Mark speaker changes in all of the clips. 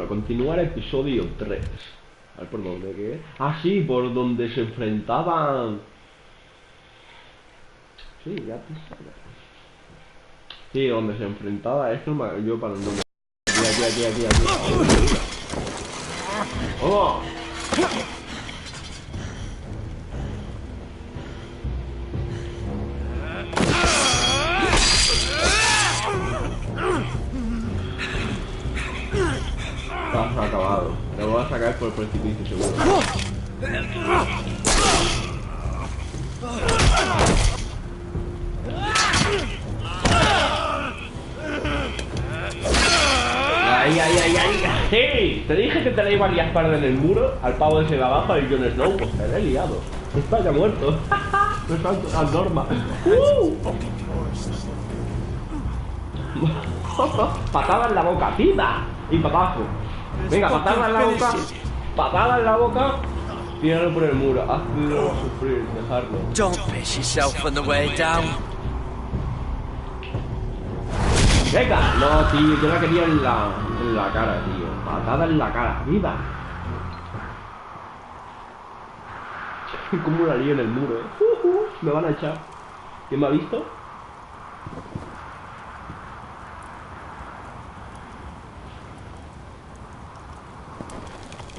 Speaker 1: Bueno, continuar episodio 3. A ver por dónde, ¿qué? Ah, sí, por donde se enfrentaban. Sí, ya te sabes. Sí, donde se enfrentaba. Es que no me... yo para el nombre. Tía. ¡Oh! Estás acabado. Te voy a sacar por el precipicio, seguro. ¡Ay! ¡Sí! Te dije que tenéis varias partes en el muro. Al pavo ese de abajo, el Jon Snow. Pues te he liado. Está ya muerto. No está al norma. Patada en la boca, ¡pida! Y para abajo. Venga, patada en la boca. Patada en la boca. Tíralo por el muro. Hazlo sufrir, dejarlo.
Speaker 2: Don't piss yourself on the way down.
Speaker 1: Venga, no, tío, yo la quería en la cara, tío. Patada en la cara, ¡viva! Como la lío en el muro, me van a echar. ¿Quién me ha visto?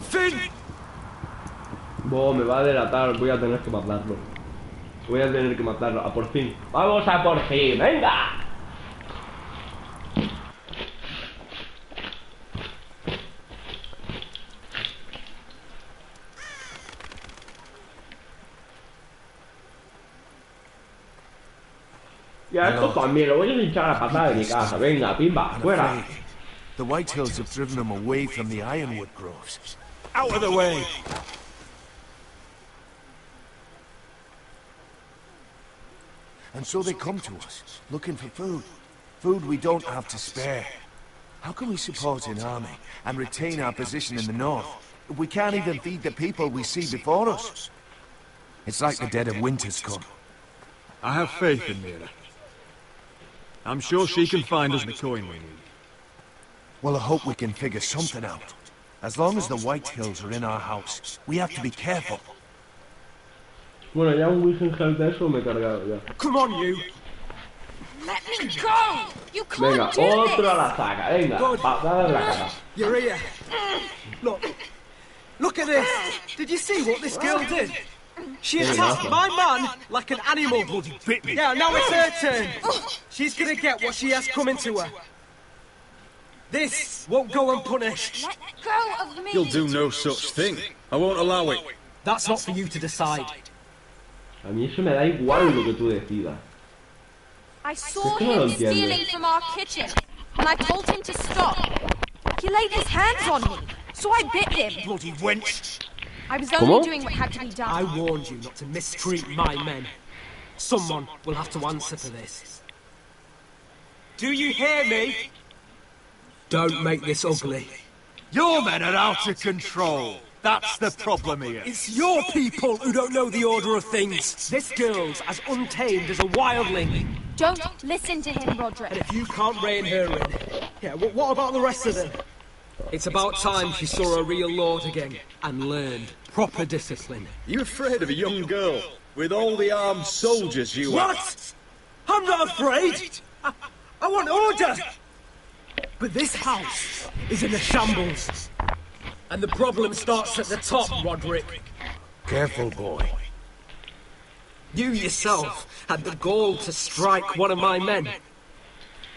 Speaker 2: Finn.
Speaker 1: Me va a delatar, voy a tener que matarlo. Voy a tener que matarlo, a por fin. ¡Vamos a por fin! ¡Venga! Ya, esto también, lo voy a hinchar a la patada de mi casa. Venga, pimba, fuera.
Speaker 3: The Whitehills have driven them away from the ironwood groves. Out of the way! And so they come to us, looking for food. Food we don't have to spare. How can we support an army and retain our position in the north if we can't even feed the people we see before us? It's like the dead of winter's come.
Speaker 4: I have faith in Mira. I'm sure she can find us the coin we need.
Speaker 3: Well, I hope we can figure something out. As long as the Whitehills are in our house, we have to be careful.
Speaker 1: Bueno, ya un Wisengel de eso me he cargado ya.
Speaker 2: Come on, you.
Speaker 5: Let me go. You can't
Speaker 1: Venga,
Speaker 5: do
Speaker 1: otro
Speaker 5: this.
Speaker 1: a la saca, venga, patada en la cara.
Speaker 2: You're here. Look at this. Did you see what this girl did? She attacked my man like an animal.
Speaker 3: Bloody bit me.
Speaker 2: Yeah, now it's her turn. She's gonna get what she has coming to her. This won't go unpunished.
Speaker 5: Let go of me.
Speaker 4: You'll do no such thing. I won't allow it.
Speaker 2: That's not for you to decide.
Speaker 1: A mí eso me da igual lo que tú decidas.
Speaker 5: I saw
Speaker 1: Es que no lo
Speaker 5: him
Speaker 1: entiendo.
Speaker 5: stealing from our kitchen, and I told him to stop. He laid his hands on me, so I bit him.
Speaker 3: Bloody wench.
Speaker 5: I was only
Speaker 1: ¿Cómo?
Speaker 5: doing what had to be done.
Speaker 2: I warned you not to mistreat my men. Someone will have to answer for this. Do you hear me? Don't make this ugly.
Speaker 3: Your men are out of control. That's the problem here.
Speaker 2: It's your people who don't know the order of things. This girl's as untamed as a wildling.
Speaker 5: Don't listen to him, Roderick.
Speaker 2: And if you can't rein her in, yeah, what about the rest of them? It's about time she saw a real lord again and learned proper discipline.
Speaker 4: You afraid of a young girl with all the armed soldiers you have?
Speaker 2: What? I'm not afraid. I want order. But this house is in a shambles. And the problem starts at the top, Roderick.
Speaker 3: Careful, boy.
Speaker 2: You yourself had the gall to strike one of my men.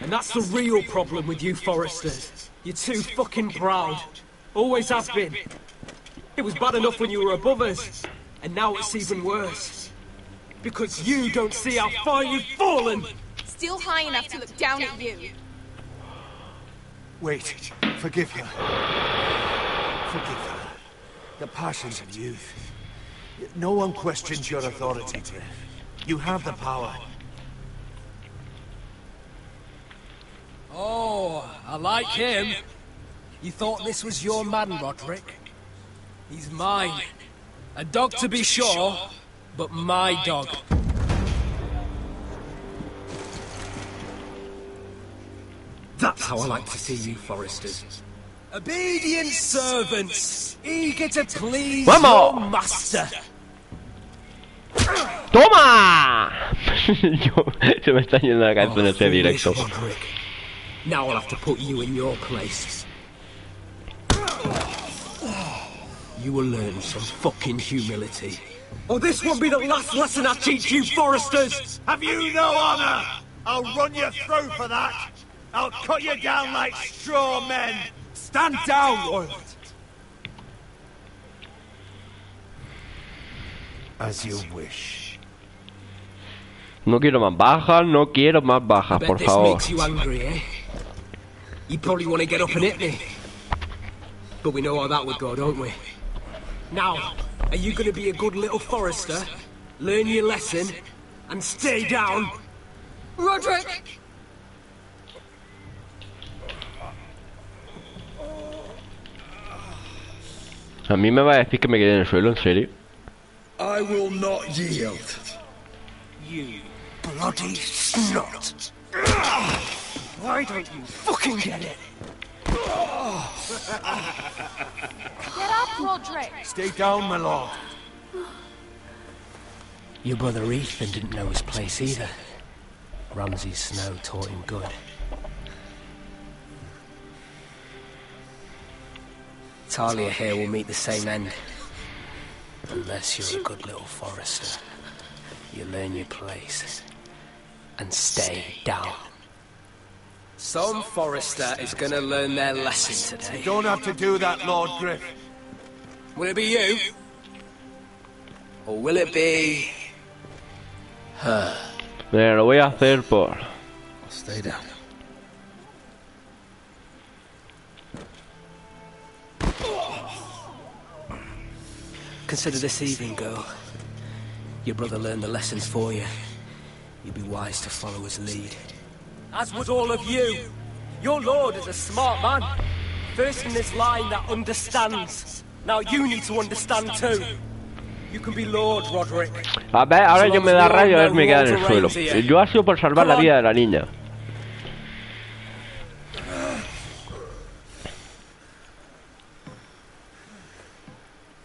Speaker 2: And that's the real problem with you Foresters. You're too fucking proud. Always have been. It was bad enough when you were above us. And now it's even worse. Because you don't see how far you've fallen.
Speaker 5: Still high enough to look down at you.
Speaker 3: Wait, forgive her. Forgive her. The passions of youth. No one questions your authority, Griff. You have the power.
Speaker 2: Oh, I like him. You thought this was your man, Roderick? He's mine. A dog to be sure, but my dog. That's how I like to see you, Foresters. Obedient servants, eager to please
Speaker 1: ¡Vamos!
Speaker 2: your master.
Speaker 1: ¡Toma! Se me está yendo la cabeza en este
Speaker 2: foolish
Speaker 1: directo.
Speaker 2: Roderick. Now I'll have to put you in your place. You will learn some fucking humility. Or this won't be the last lesson I teach you, Foresters!
Speaker 3: Have you no honor? I'll run you through for that. I'll cut you down like straw men.
Speaker 2: Stand down, Royal.
Speaker 3: As you wish.
Speaker 1: No quiero más bajas, no quiero más bajas,
Speaker 2: Bet
Speaker 1: por
Speaker 2: this
Speaker 1: favor.
Speaker 2: makes you angry, eh? You probably want to get up and hit me. But we know how that would go, don't we? Now, are you going to be a good little Forester, learn your lesson, and stay down?
Speaker 5: Roderick!
Speaker 1: A mí me va a decir que me quede en el suelo, ¿en serio?
Speaker 3: I will not yield.
Speaker 2: You bloody snot! Why don't you fucking get it?
Speaker 5: Get up, Roderick!
Speaker 3: Stay down, my lord.
Speaker 2: Your brother Ethan didn't know his place either. Ramsay Snow taught him good. Talia here will meet the same end. Unless you're a good little Forester. You learn your place. And stay down. Some Forester is gonna learn their lesson today.
Speaker 3: You don't have to do that, Lord Griff.
Speaker 2: Will it be you? Or will it be... her?
Speaker 1: Mira, lo voy a hacer por...
Speaker 2: I'll stay down. Consider this evening, girl. Your brother learned the lessons for you. You'd be wise to follow his lead. As would all of you. Your lord is a smart man. First in this line that understands. Now you need to understand too. You can be Lord, Roderick.
Speaker 1: A ver, ahora yo me da rayo a ver me queda en el suelo. Yo ha sido por salvar la vida de la niña.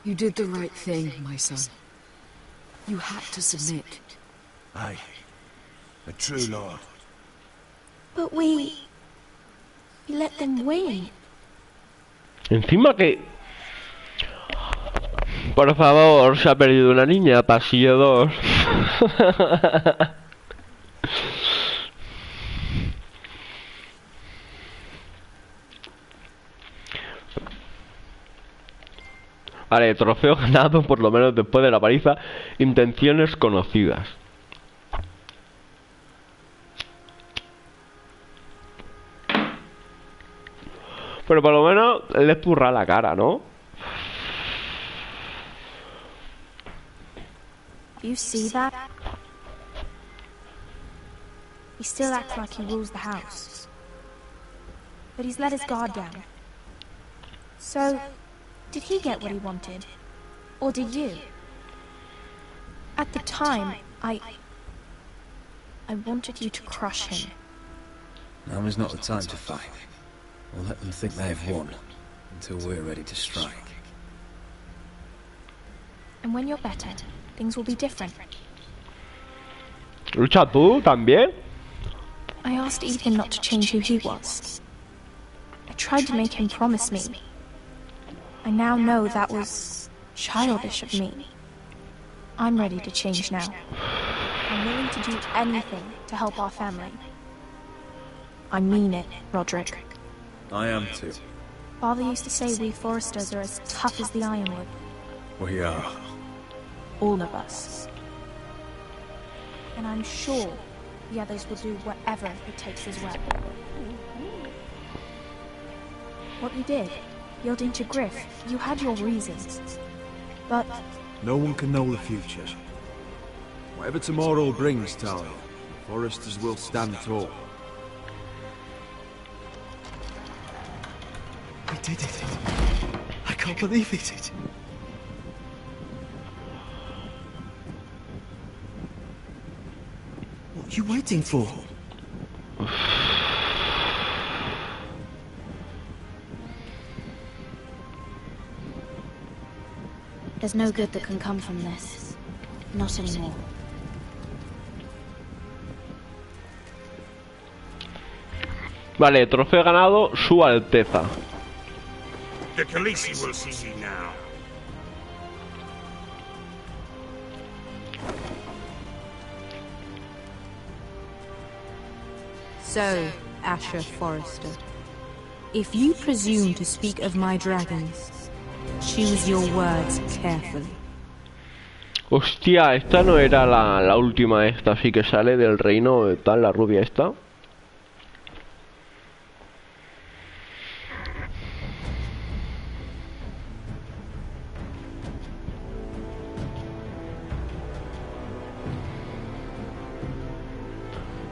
Speaker 6: You did the right thing, my son. You had to submit.
Speaker 3: Aye. A true lord.
Speaker 5: But we let them win.
Speaker 1: Encima que... Por favor, se ha perdido una niña, pasillo 2. Vale, trofeo ganado por lo menos después de la paliza. Intenciones conocidas. Pero por lo menos le zurra la cara, ¿no?
Speaker 5: You see that? He still acts like he rules the house. But he's let his guard down. So, did he get what he wanted? Or did you? At the time, I wanted you to crush him.
Speaker 7: Now is not the time to fight. We'll let them think they've won, until we're ready to strike.
Speaker 5: And when you're better, things will be different.
Speaker 1: ¿Lucha tú también?
Speaker 5: I asked Ethan not to change who he was. I tried to make him promise me. I now know that was childish of me. I'm ready to change now. I'm willing to do anything to help our family. I mean it, Roderick.
Speaker 7: I am too.
Speaker 5: Father used to say we Foresters are as tough as the ironwood.
Speaker 7: We are.
Speaker 5: All of us. And I'm sure the others will do whatever it takes as well. What you did, yielding to Griff, you had your reasons. But
Speaker 4: No one can know the future. Whatever tomorrow brings, Talia, the Foresters will stand tall.
Speaker 2: We did it. I can't believe it. What are you waiting for?
Speaker 5: There's no good that can come from this. Not anymore.
Speaker 1: Vale, trofeo ganado, Su Alteza.
Speaker 8: The Khaleesi will see you now.
Speaker 9: So, Asher Forrester, if you presume to speak of my dragons, choose your words carefully.
Speaker 1: Hostia, esta no era la última, esta sí que sale del reino, tal, la rubia esta.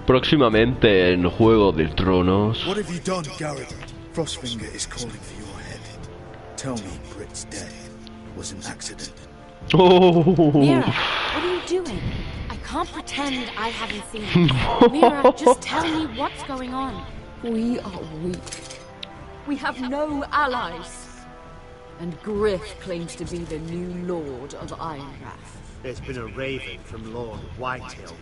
Speaker 1: Próximamente en Juego de Tronos.
Speaker 3: What have you done, Garrett? Frostfinger is calling for your head. Tell me Britt's death was an accident.
Speaker 1: Oh.
Speaker 5: Mira, what are you doing? I can't pretend I haven't seen it. Mira, just tell me what's going on.
Speaker 6: We are weak. We have no allies. And Griff claims to be the new Lord of Ironrath.
Speaker 8: There's been a raven from Lord Whitehill.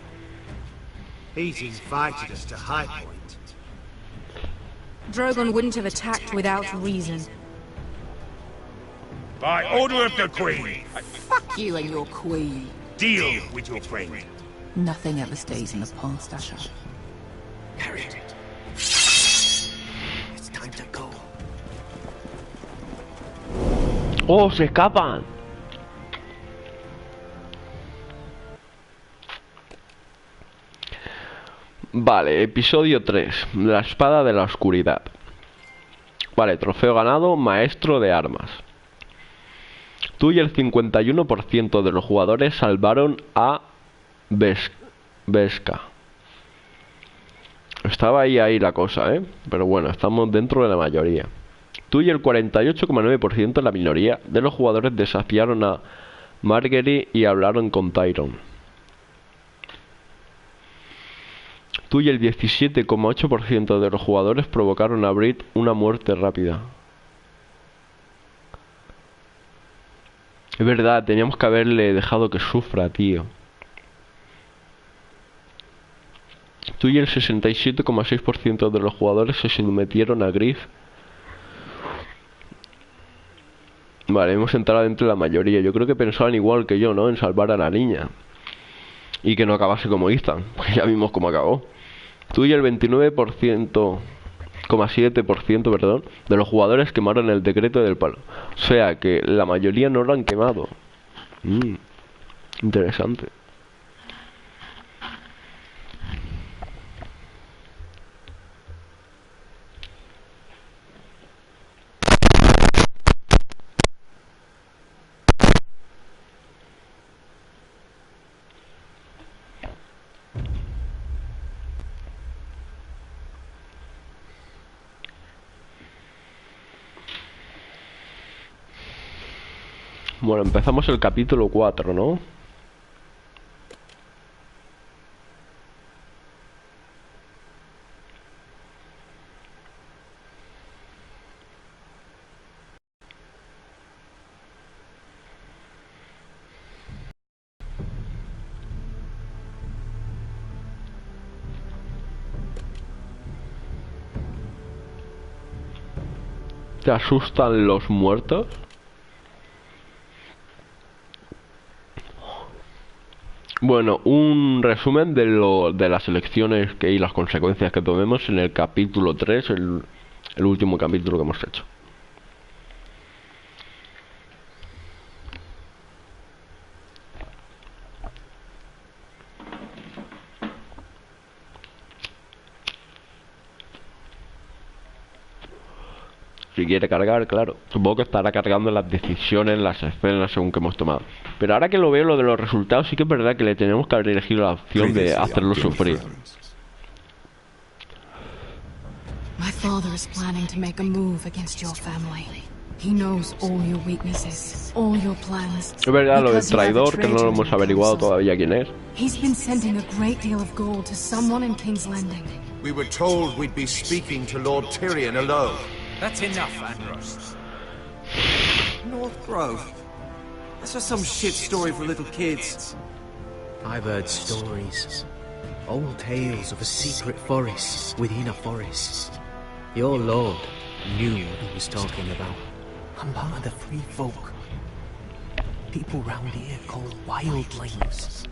Speaker 8: He's invited us to High Point.
Speaker 9: Drogon wouldn't have attacked without reason.
Speaker 8: By order of the Queen,
Speaker 6: Fuck you and your queen.
Speaker 8: deal with your friend.
Speaker 10: Nothing ever stays in the past, Asher.
Speaker 3: Harry. It's time to go.
Speaker 1: Oh, se escapan. Vale, episodio 3. La espada de la oscuridad. Vale, trofeo ganado, maestro de armas. Tú y el 51% de los jugadores salvaron a Vesca. Estaba ahí la cosa, ¿eh? Pero bueno, estamos dentro de la mayoría. Tú y el 48,9% de la minoría de los jugadores desafiaron a Marguerite y hablaron con Tyrion. Tú y el 17,8% de los jugadores provocaron a Britt una muerte rápida. Es verdad, teníamos que haberle dejado que sufra, tío. Tú y el 67,6% de los jugadores se sometieron a Griff. Vale, hemos entrado dentro de la mayoría. Yo creo que pensaban igual que yo, ¿no? En salvar a la niña. Y que no acabase como Ethan. Pues ya vimos cómo acabó. Tú y el 29,7%, perdón, de los jugadores quemaron el decreto del palo. O sea que la mayoría no lo han quemado. Interesante. Bueno, empezamos el capítulo 4, ¿no? ¿Te asustan los muertos? Bueno, un resumen de las elecciones y las consecuencias que tomemos en el capítulo 3, el último capítulo que hemos hecho. Si quiere cargar, claro. Supongo que estará cargando las decisiones, las escenas según que hemos tomado. Pero ahora que lo veo, lo de los resultados, sí que es verdad que le tenemos que haber elegido la opción de hacerlo sufrir.
Speaker 10: My father is planning to make a move against your family. He knows all your weaknesses, all your plans.
Speaker 1: Es verdad lo del traidor, que no lo hemos averiguado todavía quién es.
Speaker 10: He's been sending a great deal of gold to someone in King's Landing.
Speaker 3: We were told we'd be speaking to Lord Tyrion alone.
Speaker 2: That's enough, Andros.
Speaker 11: North Grove.
Speaker 8: That's just some shit story for little kids. I've heard stories. Old tales of a secret forest within a forest. Your lord knew what he was talking about. I'm part of the free folk. People round here called wildlings.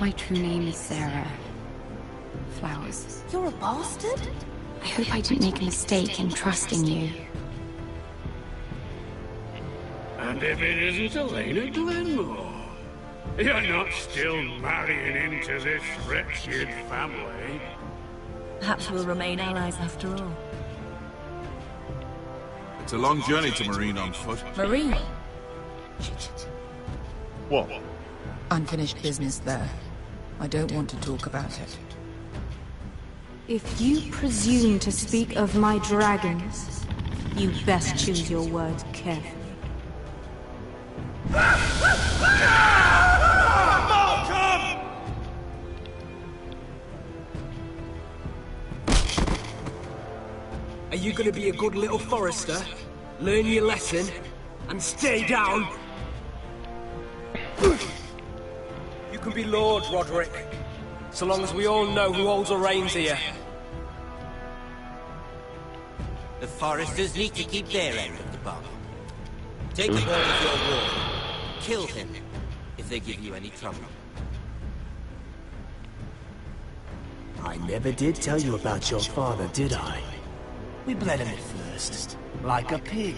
Speaker 10: My true name is Sarah Flowers.
Speaker 5: You're a bastard?
Speaker 10: I hope I didn't make a mistake in trusting you.
Speaker 11: And if it isn't Elena Glenmore, you're not still marrying into this wretched family.
Speaker 12: Perhaps we'll remain allies after all.
Speaker 13: It's a long journey to Marine on foot.
Speaker 12: Marine?
Speaker 13: What?
Speaker 12: Unfinished business there. I don't want to talk about it.
Speaker 9: If you presume to speak of my dragons, you best choose your words carefully.
Speaker 2: Are you gonna be a good little forester? Learn your lesson and stay down? You can be Lord, Roderick, so long as we all know who holds the reins here.
Speaker 14: The foresters need to keep their end of the bargain. Take the word of your ward. Kill him if they give you any trouble.
Speaker 8: I never did tell you about your father, did I? We bled him at first, like a pig.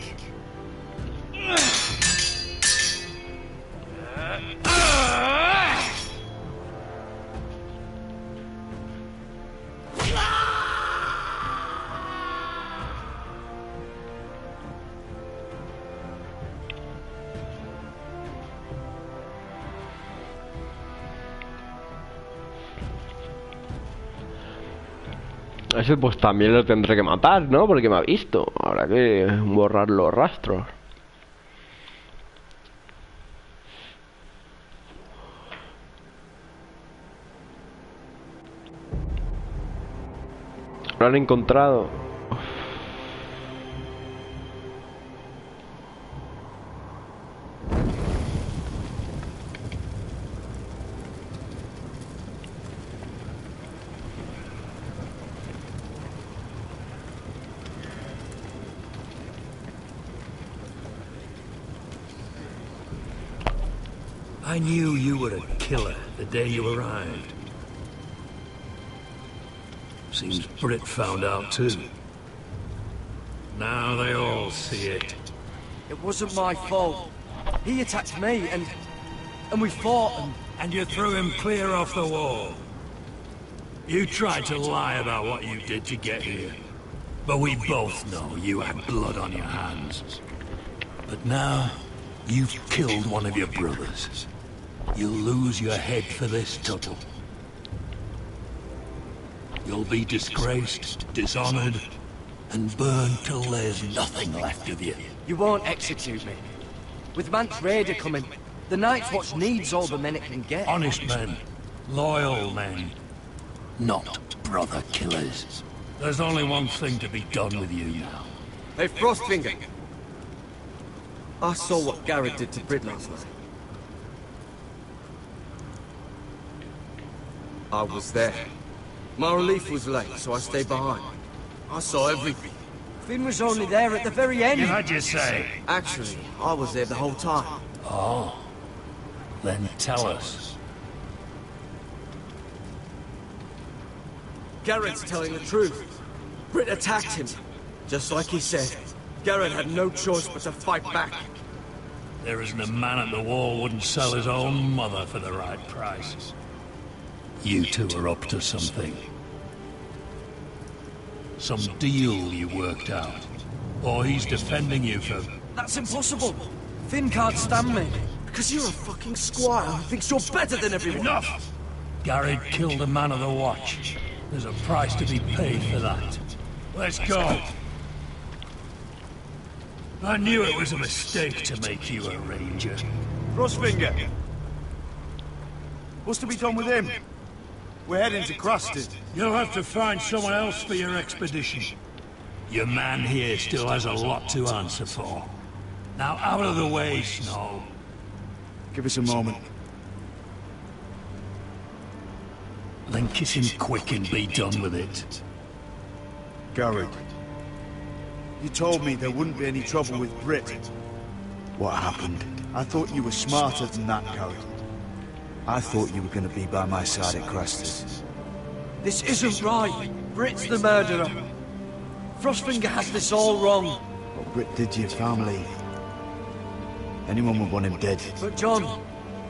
Speaker 1: Ese pues también lo tendré que matar, ¿no? Porque me ha visto. Habrá que borrar los rastros. Lo han encontrado.
Speaker 11: I knew you were a killer the day you arrived. Seems Brit found out too. Now they all see it.
Speaker 2: It wasn't my fault. He attacked me and we fought
Speaker 11: And you threw him clear off the wall. You tried to lie about what you did to get here. But we both know you had blood on your hands. But now, you've killed one of your brothers. You'll lose your head for this, Tuttle. You'll be disgraced, dishonored, and burned till there's nothing left of you.
Speaker 2: You won't execute me. With Mance Raider coming, the Night's Watch needs all the men it can get.
Speaker 11: Honest men, loyal men, not brother killers. There's only one thing to be done with you now.
Speaker 2: Hey, Frostfinger. I saw what Garrett did to Brit last night. I was there. My relief was late, so I stayed behind. I saw everything. Finn was only there at the very end.
Speaker 11: You had your say.
Speaker 2: Actually, I was there the whole time.
Speaker 11: Oh. Then tell us.
Speaker 2: Garrett's telling the truth. Brit attacked him. Just like he said. Garrett had no choice but to fight back.
Speaker 11: There isn't a man at the wall wouldn't sell his own mother for the right price. You two are up to something. Some deal you worked out. Or he's defending you for...
Speaker 2: That's impossible. Finn can't stand me. Because you're a fucking squire who thinks you're better than everyone.
Speaker 11: Enough! Garrett killed a man of the watch. There's a price to be paid for that. Let's go. I knew it was a mistake to make you a ranger.
Speaker 3: Frostfinger! What's to be done with him? We're heading to Crusted.
Speaker 11: You'll have to find someone else for your expedition. Your man here still has a lot to answer for. Now out of the way, Snow.
Speaker 4: Give us a moment.
Speaker 11: Then kiss him quick and be done with it.
Speaker 4: Garrett, you told me there wouldn't be any trouble with Brit. What happened? I thought you were smarter than that, Garrett. I thought you were going to be by my side at Crestus.
Speaker 15: This isn't right. Brit's the murderer. Frostfinger has this all wrong.
Speaker 4: What Brit did to your family, anyone would want him dead.
Speaker 15: But John...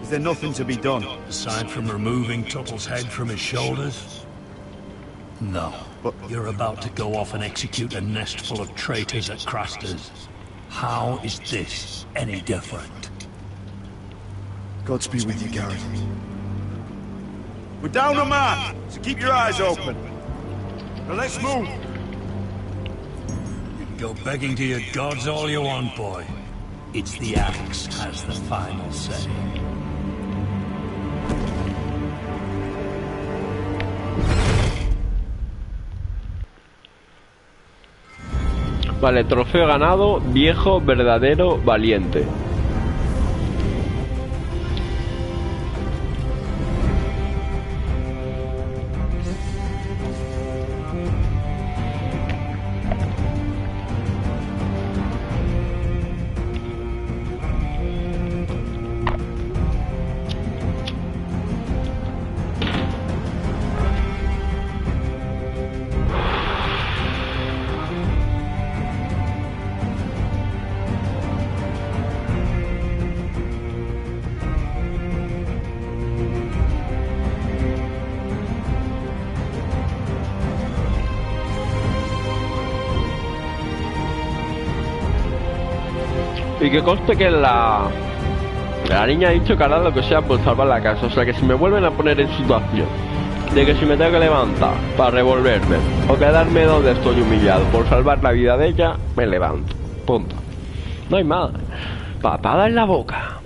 Speaker 4: Is there nothing to be done?
Speaker 11: Aside from removing Tuttle's head from his shoulders? No. But you're about to go off and execute a nest full of traitors at Crestus. How is this any different?
Speaker 4: Godspeed with you, Garrett. We're down a man, so keep your eyes open. Now let's move.
Speaker 11: You can go begging to your gods all you want, boy. It's the axe has the final say.
Speaker 1: Vale, trofeo ganado, viejo, verdadero, valiente. Y que conste que la niña ha dicho que hará lo que sea por salvar la casa. O sea que si me vuelven a poner en situación de que si me tengo que levantar para revolverme o quedarme donde estoy humillado por salvar la vida de ella, me levanto. Punto. No hay más. Patada en la boca.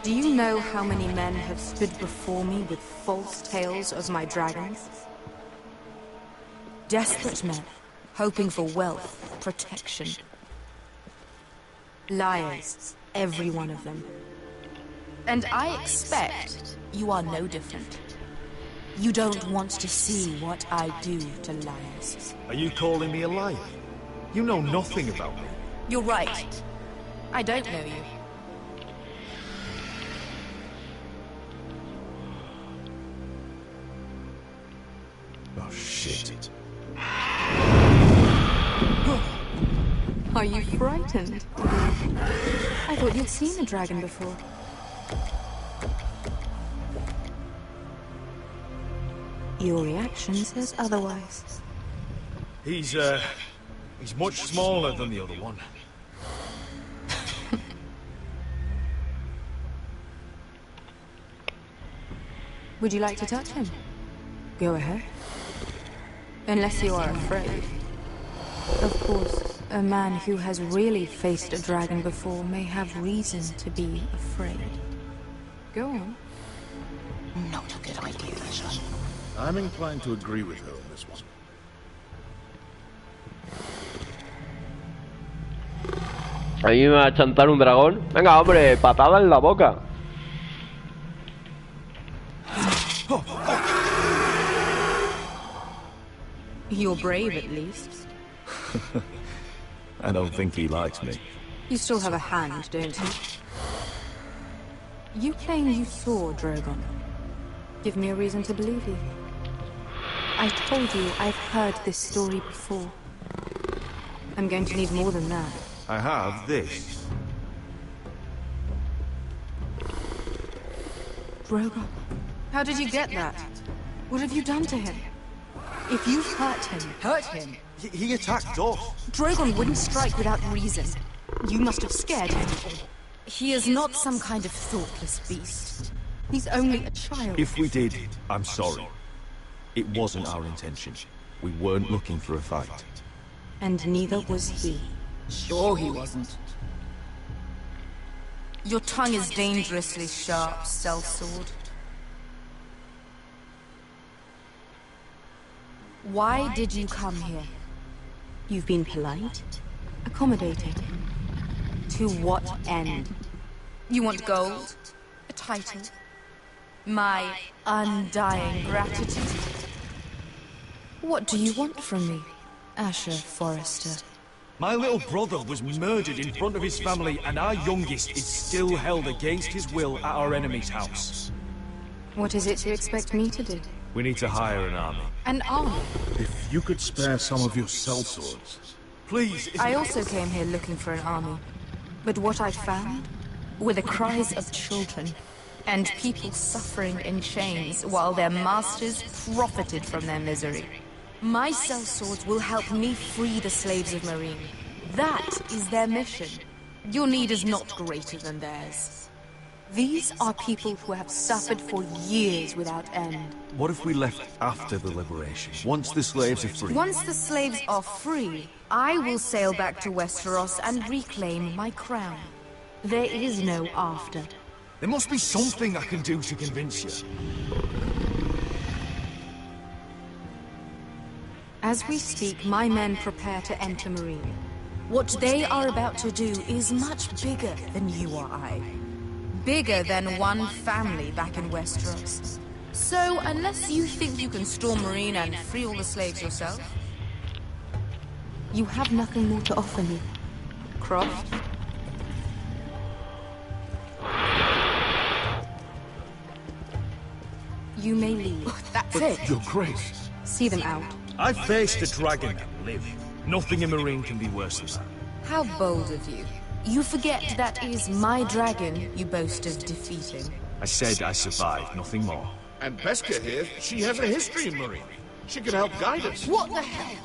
Speaker 9: Do you know how many men have stood before me with false tales of my dragons? Desperate men, hoping for wealth, protection. Liars, every one of them. And I expect you are no different. You don't want to see what I do to liars.
Speaker 4: Are you calling me a liar? You know nothing about me.
Speaker 9: You're right. I don't know you.
Speaker 4: Oh, shit.
Speaker 9: Are you frightened? I thought you'd seen a dragon before. Your reaction says otherwise.
Speaker 4: He's much smaller than the other one.
Speaker 9: Would you like to touch him? Go ahead. Unless you are afraid. Of course, a man who has really faced a dragon before may have reason to be afraid. Go on.
Speaker 12: Not a good idea, son.
Speaker 13: I'm inclined to agree with her on this one.
Speaker 1: Ahí me va a chantar un dragón. Venga, hombre, patada en la boca.
Speaker 9: You're brave, at least.
Speaker 4: I don't think he likes me.
Speaker 9: You still have a hand, don't you? You claim you saw Drogon. Give me a reason to believe you. I told you I've heard this story before. I'm going to need more than that.
Speaker 4: I have this.
Speaker 9: Drogon, how did you get that? What have you done to him? If you've hurt him...
Speaker 15: Hurt him? He attacked us.
Speaker 9: Drogon wouldn't strike without reason. You must have scared him.
Speaker 12: He is not some kind of thoughtless beast.
Speaker 9: He's only a child.
Speaker 3: If we did, I'm sorry. It wasn't our intention. We weren't looking for a fight.
Speaker 9: And neither was he.
Speaker 12: Sure he wasn't. Your tongue is dangerously sharp, sellsword. Why did you come here?
Speaker 9: You've been polite, accommodating. To what end?
Speaker 12: You want gold? A title? My undying gratitude?
Speaker 9: What do you want from me, Asher Forrester?
Speaker 15: My little brother was murdered in front of his family, and our youngest is still held against his will at our enemy's house.
Speaker 9: What is it you expect me to do?
Speaker 3: We need to hire an army.
Speaker 9: An army?
Speaker 13: If you could spare some of your sellswords.
Speaker 15: Please.
Speaker 9: I also came here looking for an army. But what I found were the cries of children and people suffering in chains while their masters profited from their misery.
Speaker 12: My sellswords will help me free the slaves of Meereen. That is their mission. Your need is not greater than theirs.
Speaker 9: These are people who have suffered for years without end.
Speaker 3: What if we left after the liberation? Once the slaves are free?
Speaker 12: Once the slaves are free, I will sail back to Westeros and reclaim my crown. There is no after.
Speaker 15: There must be something I can do to convince you.
Speaker 9: As we speak, my men prepare to enter Meereen.
Speaker 12: What they are about to do is much bigger than you or I. Bigger than one family back in Westeros. So, unless you think you can storm Meereen and free all the slaves yourself...
Speaker 9: You have nothing more to offer me, Croft. You may leave.
Speaker 12: That's it.
Speaker 15: Your Grace.
Speaker 9: See them out.
Speaker 15: I faced a dragon and lived. Nothing in Meereen can be worse than that.
Speaker 12: How bold of you. You forget that is my dragon you boast of defeating.
Speaker 3: I said I survived, nothing more.
Speaker 13: And Beskha here, she has a history in Meereen. She could help guide us.
Speaker 12: What the hell?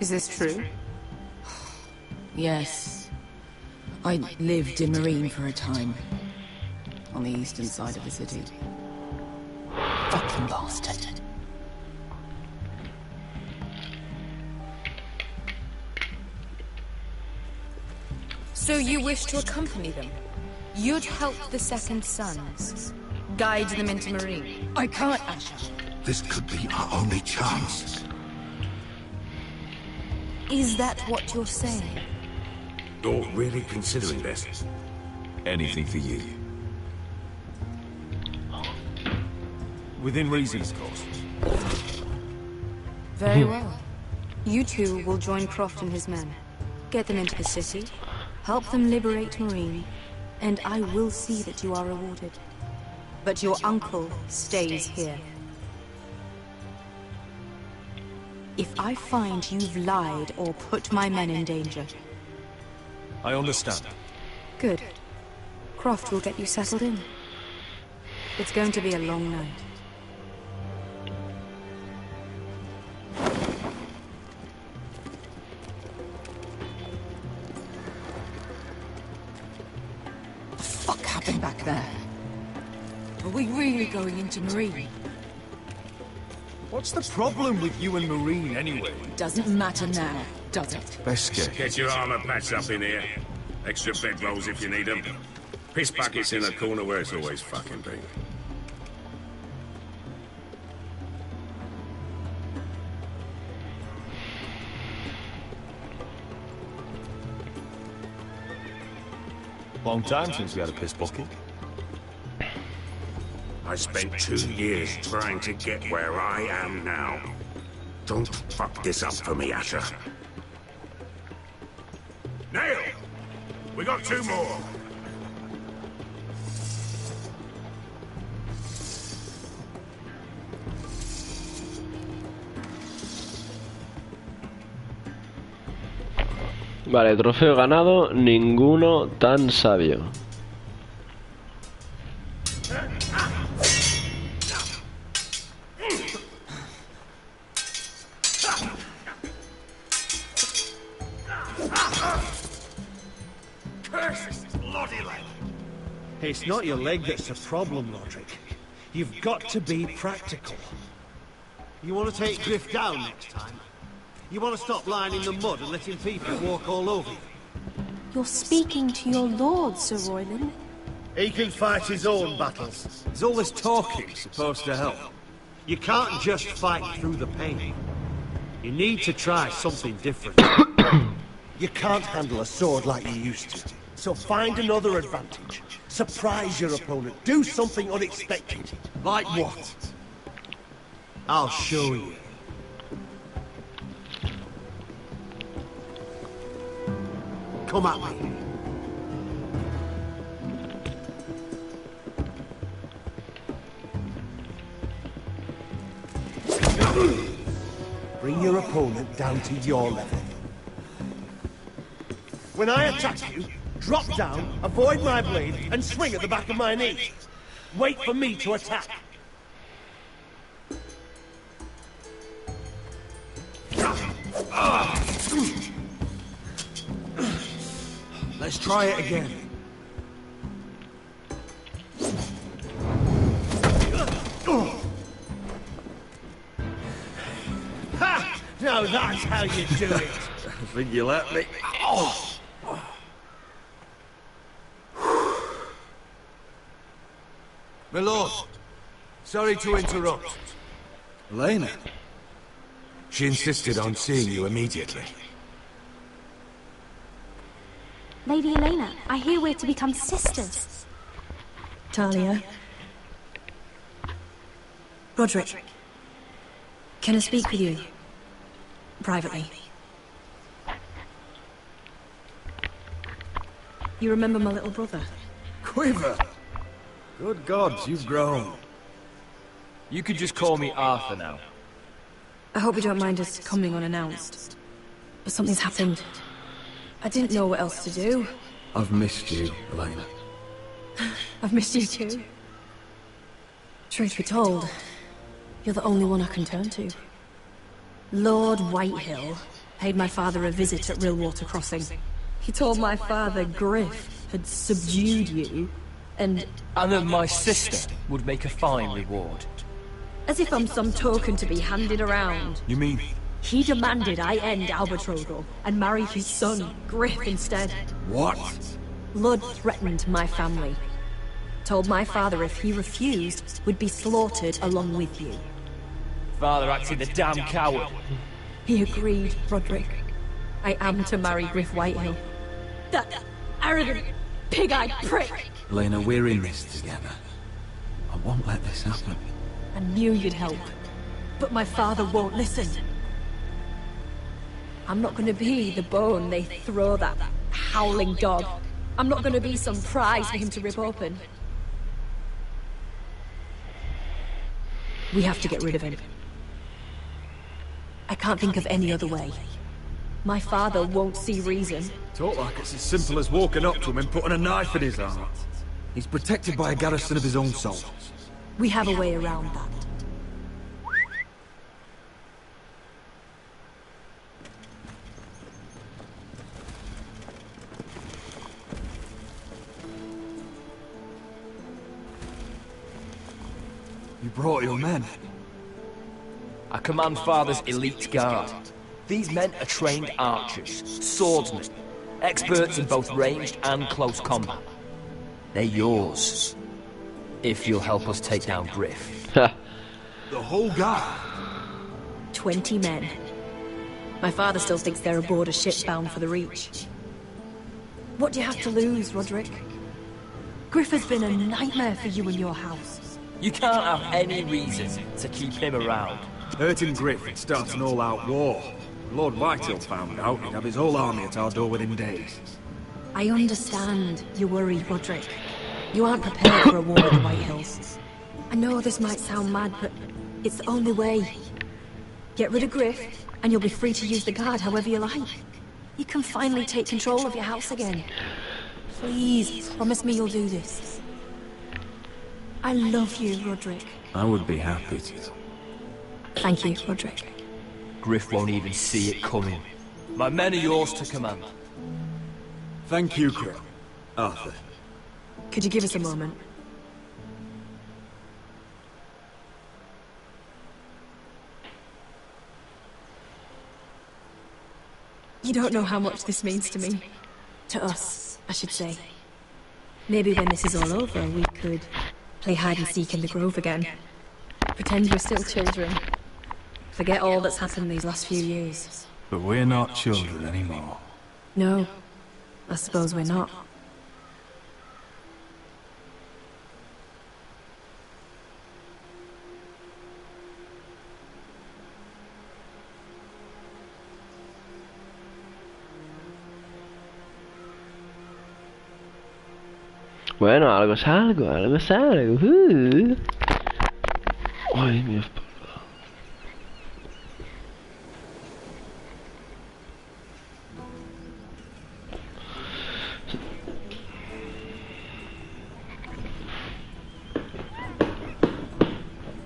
Speaker 9: Is this true?
Speaker 16: Yes. I lived in Meereen for a time. On the eastern side of the city. Fucking bastard.
Speaker 12: So you wish to accompany them? You'd help the Second Sons. Guide them into Meereen.
Speaker 16: I can't, Asher.
Speaker 13: This could be our only chance.
Speaker 12: Is that what you're saying?
Speaker 13: You're really considering this?
Speaker 3: Anything for you.
Speaker 15: Within reason, of course.
Speaker 9: Very well. You two will join Croft and his men. Get them into the city, help them liberate Meereen, and I will see that you are rewarded. But your uncle stays here. If I find you've lied or put my men in danger...
Speaker 15: I understand.
Speaker 9: Good. Croft will get you settled in. It's going to be a long night.
Speaker 16: What the fuck happened back there?
Speaker 12: Are we really going into Meereen?
Speaker 15: What's the problem with you and Meereen, anyway?
Speaker 16: Doesn't matter now, does it?
Speaker 3: Beskha.
Speaker 11: Get your armor patched up in here. Extra bedrolls if you need them. Piss buckets in the corner where it's always fucking been.
Speaker 3: Long time since we had a piss bucket.
Speaker 11: I spent 2 years trying to get where I am now. Don't fuck this up for me, Asher. Nail! We got 2 more!
Speaker 1: Vale, trofeo ganado, ninguno tan sabio.
Speaker 17: It's not your leg that's the problem, Roderick. You've got to be practical.
Speaker 13: You want to take Griff down next time? You want to stop lying in the mud and letting people walk all over you?
Speaker 5: You're speaking to your lord, Sir Royland.
Speaker 17: He can fight his own battles. Is all this talking supposed to help?
Speaker 13: You can't just fight through the pain. You need to try something different.
Speaker 17: You can't handle a sword like you used to. So find another advantage. Surprise your opponent. Do something unexpected.
Speaker 13: Like what? I'll show you. Come at me.
Speaker 17: Bring your opponent down to your level. When I attack you, drop down, avoid my blade, and swing at the back of my knee. Wait for me to attack.
Speaker 13: Let's try it again.
Speaker 17: Ha! Now that's how you do it.
Speaker 7: I think you let me.
Speaker 17: Oh.
Speaker 13: My lord, sorry to interrupt.
Speaker 7: Elena?
Speaker 13: She insisted on seeing you immediately.
Speaker 5: Lady Elena, I hear we're to become sisters.
Speaker 18: Talia. Roderick. Can I speak with you? Privately. You remember my little brother?
Speaker 15: Quiver! Good gods, you've grown.
Speaker 8: You could just call me Arthur now.
Speaker 18: I hope you don't mind us coming unannounced. But something's happened. I didn't know what else to do.
Speaker 7: I've missed you, Elena.
Speaker 18: I've missed you too. Truth be told, you're the only one I can turn to. Lord Whitehill paid my father a visit at Rillwater Crossing. He told my father Griff had subdued you, and
Speaker 8: that my sister would make a fine reward.
Speaker 18: as if I'm some token to be handed around.
Speaker 15: You mean?
Speaker 18: He demanded I end Albetrogle and marry his son, Griff, instead.
Speaker 15: What?
Speaker 18: Lud threatened my family. Told my father if he refused, would be slaughtered along with you.
Speaker 8: Father acted a damn coward.
Speaker 18: He agreed, Roderick. I am to marry Griff Whitehill. That arrogant, pig-eyed prick!
Speaker 7: Elena, we're in this together. I won't let this happen.
Speaker 18: I knew you'd help, but my father won't listen. I'm not gonna be the bone they throw that howling dog. I'm not gonna be some prize for him to rip open. We have to get rid of him. I can't think of any other way. My father won't see reason.
Speaker 15: Talk like it's as simple as walking up to him and putting a knife in his heart. He's protected by a garrison of his own soldiers.
Speaker 18: We have a way around that.
Speaker 15: You brought your men.
Speaker 8: I command Father's elite guard. These men are trained archers, swordsmen, experts in both ranged and close combat. They're yours, if you'll help us take down Griff.
Speaker 15: The whole guard?
Speaker 18: 20 men. My father still thinks they're aboard a ship bound for the Reach. What do you have to lose, Roderick? Griff has been a nightmare for you and your house.
Speaker 8: You can't have any reason to keep him around.
Speaker 15: Hurting Griff would start an all-out war. Lord Whitehill found out he'd have his whole army at our door within days.
Speaker 18: I understand your worry, Roderick. You aren't prepared for a war with the Whitehills. I know this might sound mad, but it's the only way. Get rid of Griff, and you'll be free to use the guard however you like. You can finally take control of your house again. Please, promise me you'll do this. I love you, Roderick.
Speaker 7: I would be happy to.
Speaker 18: Thank you, Roderick.
Speaker 8: Griff won't even see it coming. My men are yours to command.
Speaker 15: Thank you, Griff. Arthur.
Speaker 18: Could you give us a moment? You don't know how much this means to me. To us, I should say. Maybe when this is all over, we could play hide and seek in the grove again. Pretend we're still children. Forget all that's happened these last few years.
Speaker 15: But we're not children anymore.
Speaker 18: No, I suppose we're not.
Speaker 1: Bueno, algo es algo, algo es algo. Ay, mi espalda.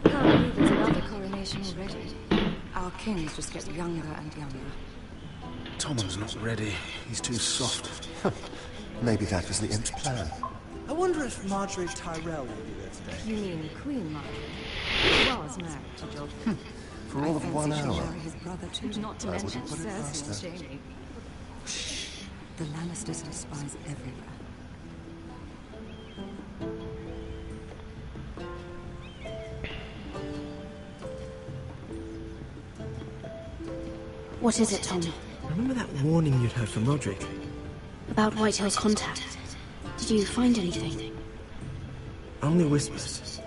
Speaker 16: Can't believe it's another coronation already. Our kings just get younger and younger.
Speaker 4: Tommen's not ready. He's too soft. Maybe that was the imp's plan.
Speaker 17: I wonder if Marjorie Tyrell will be there today.
Speaker 16: You mean Queen Marjorie? She was married to Joffrey.
Speaker 4: For all of 1 hour.
Speaker 16: Marry his brother too. Not to mention Cersei and Jaime. Shh. The Lannisters have spies everywhere.
Speaker 18: What is it, Tom?
Speaker 8: Remember that warning you'd heard from Roderick?
Speaker 18: About Whitehill's contact. Did you find anything?
Speaker 8: Only whispers.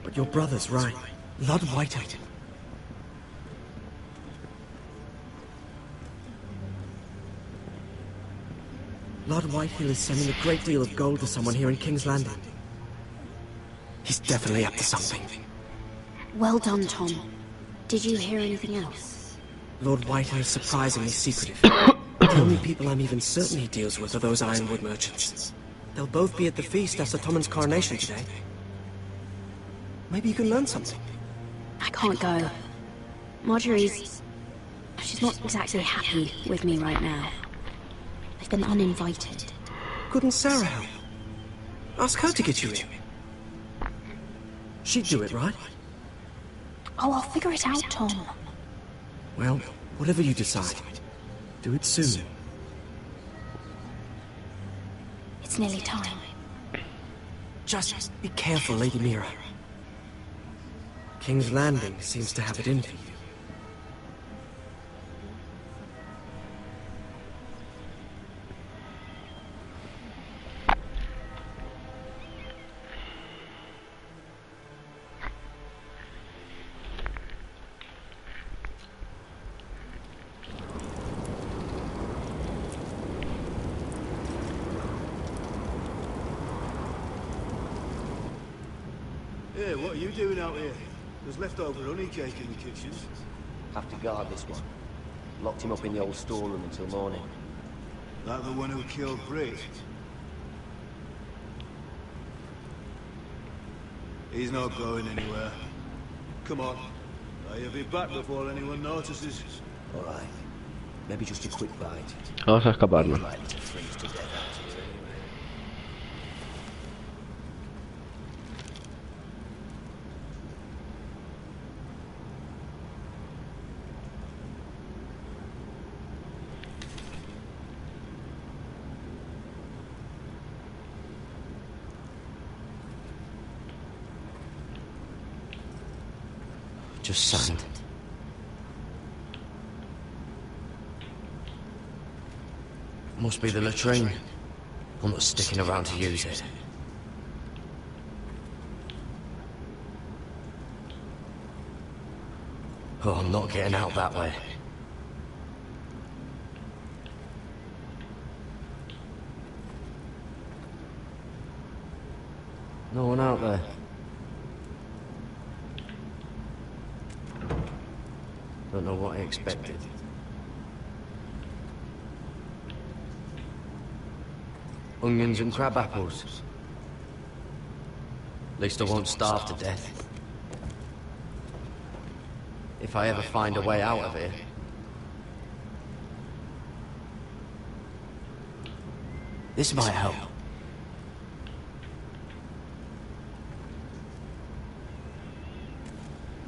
Speaker 8: But your brother's right. Lord Whitehill. Lord Whitehill is sending a great deal of gold to someone here in King's Landing. He's definitely up to something.
Speaker 18: Well done, Tom. Did you hear anything else?
Speaker 8: Lord Whitehill is surprisingly secretive. The only people I'm even certain he deals with are those ironwood merchants. They'll both be at the feast after Tommen's coronation today. Maybe you can learn something.
Speaker 18: I can't go. Marjorie's... she's not exactly happy with me right now. I've been uninvited.
Speaker 8: Couldn't Sarah help? Ask her to get you in. She'd do it, right?
Speaker 18: Oh, I'll figure it out, Tom.
Speaker 8: Well, whatever you decide, do it soon.
Speaker 18: It's nearly time.
Speaker 8: Just be careful, Lady Mira. King's Landing seems to have it in for you.
Speaker 13: Hey, what are you doing out here? There's leftover honey cake in the kitchens.
Speaker 19: Have to guard this one. Locked him up in the old storeroom until morning.
Speaker 13: That the one who killed Britt? He's not going anywhere. Come on. I'll be back before anyone notices.
Speaker 19: Alright. Maybe just a quick bite.
Speaker 1: Vamos a escaparnos.
Speaker 19: Likely to freeze to death out here anyway. Just sand. Must be the latrine. I'm not sticking around to use it. Oh, I'm not getting out that way. No one out there. Don't know what I expected. Onions and crab apples. At least I won't starve to death. If I ever find a way out of here. This might help.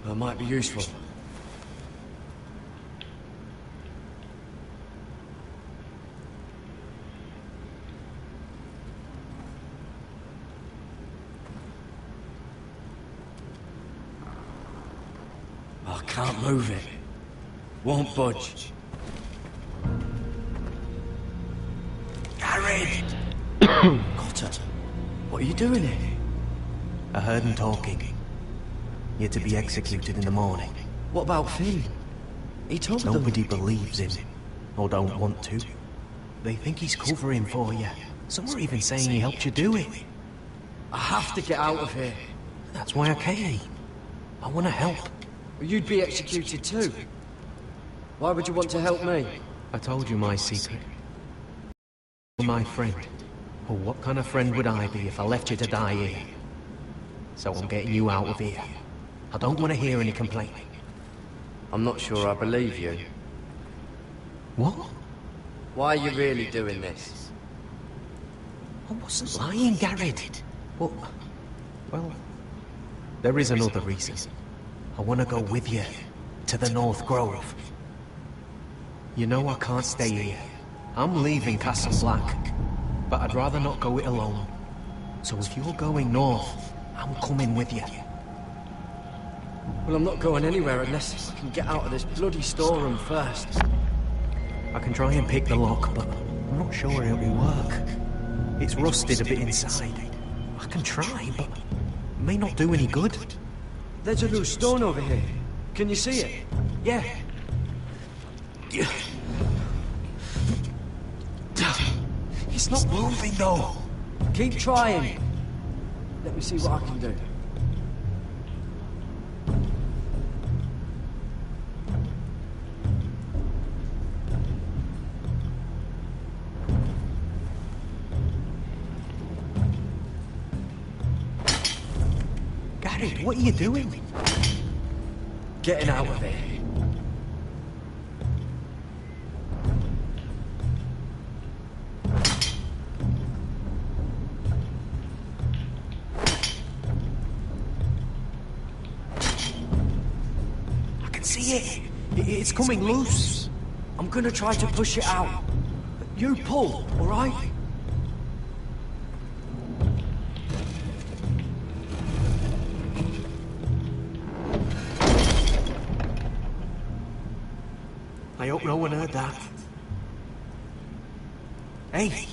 Speaker 19: That might be useful. I can't move it. Won't budge. Harry!
Speaker 8: Cotter, what are you doing here? I heard him talking. You're to be executed in the morning.
Speaker 19: What about Finn? He told them...
Speaker 8: Nobody believes him, or don't want to. They think he's covering for you. Some are even saying he helped you do it.
Speaker 19: I have to get out of here.
Speaker 8: That's why I came. I want to help.
Speaker 19: You'd be executed too. Why would you want to help me?
Speaker 8: I told you my secret. You're my friend. Well, what kind of friend would I be if I left you to die here? So I'm getting you out of here. I don't want to hear any complaining.
Speaker 19: I'm not sure I believe you.
Speaker 8: What?
Speaker 19: Why are you really doing this?
Speaker 8: I wasn't lying, Garrett. Well, there is another reason. I want to go with you to the North Grove. You know I can't stay here. I'm leaving Castle Black, but I'd rather not go it alone. So if you're going north, I'm coming with you.
Speaker 19: Well, I'm not going anywhere unless I can get out of this bloody storeroom first.
Speaker 8: I can try and pick the lock, but I'm not sure it'll work. It's rusted a bit inside. I can try, but it may not do any good.
Speaker 19: There's a loose stone over here. Can you see it?
Speaker 8: Yeah. It's not moving, though.
Speaker 19: Keep trying. Let me see what I can do.
Speaker 8: Garrett, what are you doing?
Speaker 19: Getting out of here.
Speaker 8: I can see it. It's coming loose.
Speaker 19: I'm gonna try to push it out. You pull, all right?
Speaker 8: I hope no one heard that. Hey,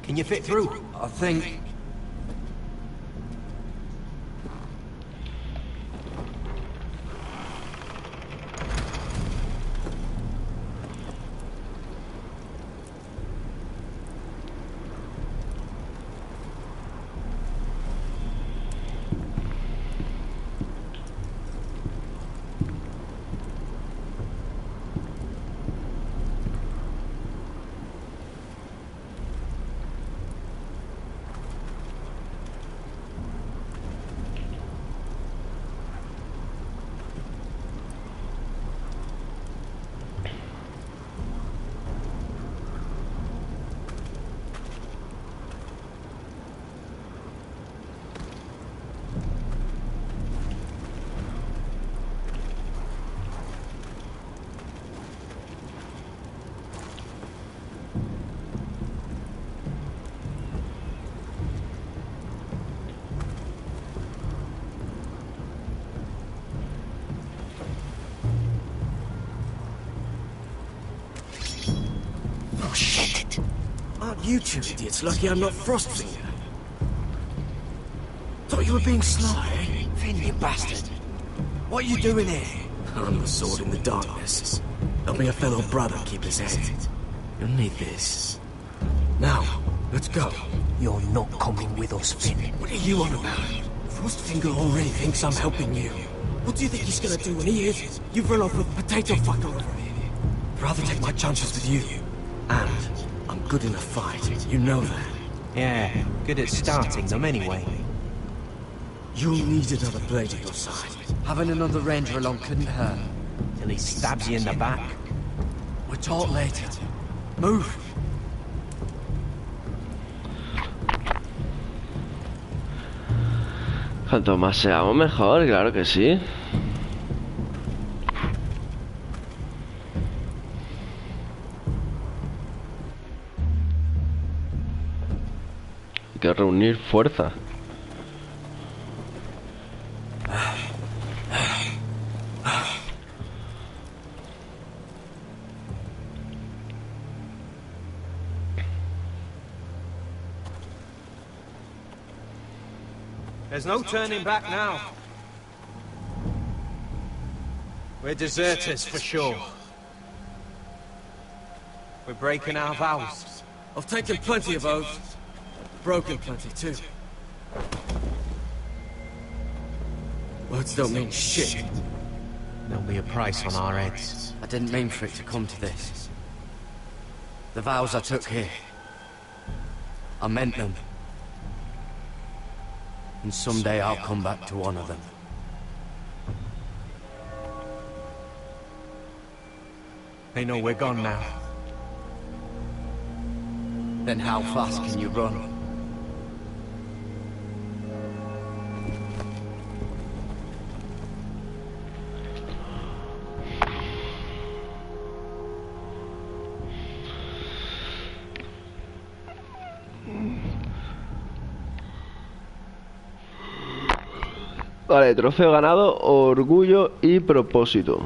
Speaker 8: can you fit through?
Speaker 19: I think... You two idiots lucky I'm not Frostfinger. Thought you were being sly, eh? Finn, you bastard. What are you doing here? I'm the sword in the darkness. Help me a fellow brother keep his head. You'll need this. Now, let's go.
Speaker 8: You're not coming with us, Finn.
Speaker 19: What are you on about? Frostfinger already thinks I'm helping you. What do you think he's gonna do when he hears you've run off with potato fucker over here? I'd rather take my chances with you. And I'm good in a fight, you know that.
Speaker 8: Yeah, good at starting them anyway.
Speaker 19: You'll need another blade at your side. Having another ranger along couldn't hurt.
Speaker 8: Till he stabs you in the back.
Speaker 19: We'll talk later. Move!
Speaker 1: Cuanto más seamos, mejor, claro que sí. que reunir fuerza.
Speaker 8: There's no turning back now. We're deserters for sure. We're breaking our vows.
Speaker 19: I've taken plenty of oaths. Broken plenty too. Words don't mean shit.
Speaker 8: There'll be a price on our heads.
Speaker 19: I didn't mean for it to come to this. The vows I took here, I meant them. And someday I'll come back to honor them.
Speaker 8: They know we're gone now.
Speaker 19: Then how fast can you run?
Speaker 1: Vale, trofeo ganado, orgullo y propósito.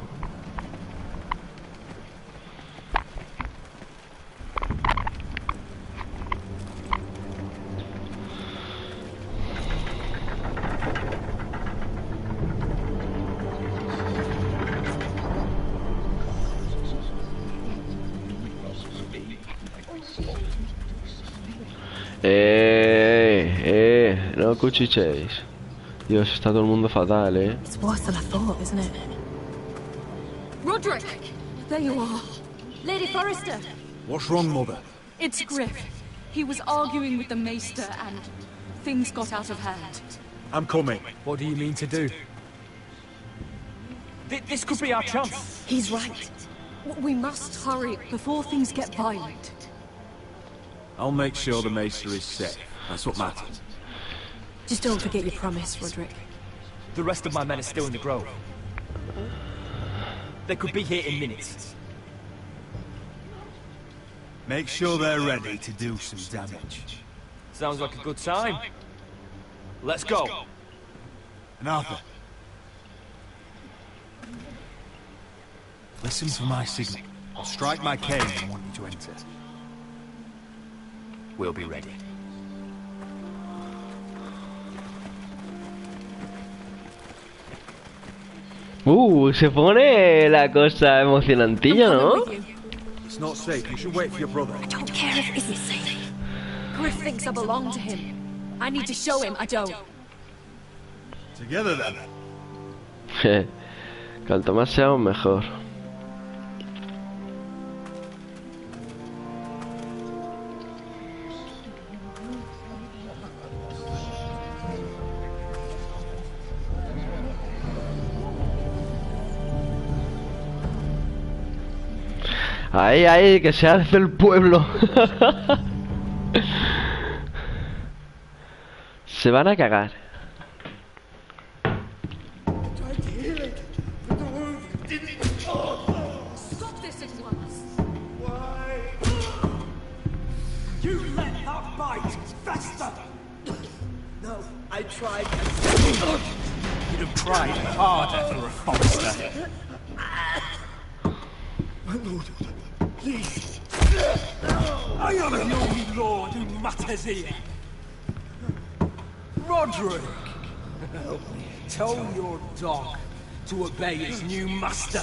Speaker 1: No cuchichéis. Dios, está todo el mundo fatal, eh.
Speaker 5: It's worse than I thought, isn't it?
Speaker 10: Roderick! There you are.
Speaker 18: Lady Forrester!
Speaker 15: What's wrong, Mother?
Speaker 10: It's Griff. He was arguing with the Maester and things got out of hand.
Speaker 15: I'm coming.
Speaker 2: What do you mean to do? This could be our chance.
Speaker 10: He's right. We must hurry before things get violent.
Speaker 15: I'll make sure the Maester is safe. That's what matters.
Speaker 5: Just don't forget your promise, Roderick.
Speaker 2: The rest of my men are still in the grove. They could be here in minutes.
Speaker 4: Make sure they're ready to do some damage.
Speaker 2: Sounds like a good time. Let's go.
Speaker 4: And Arthur, listen for my signal. I'll strike my cane and want you to enter.
Speaker 8: We'll be ready.
Speaker 1: Se pone la cosa emocionantilla, ¿no?
Speaker 15: It's not safe. You should wait for your brother.
Speaker 10: I don't care if it isn't safe. Griff thinks I belong to him. I need to show him I don't.
Speaker 4: Together then.
Speaker 1: Cuanto más seamos, mejor. Ahí, ahí, que se hace el pueblo. Se van a cagar.
Speaker 10: Stop this at once.
Speaker 2: Why? You let that bite fester. No, I tried. You'd have tried harder for a Forrester. My lord, please. I am the only lord who matters here. Roderick, tell your dog to obey his new master.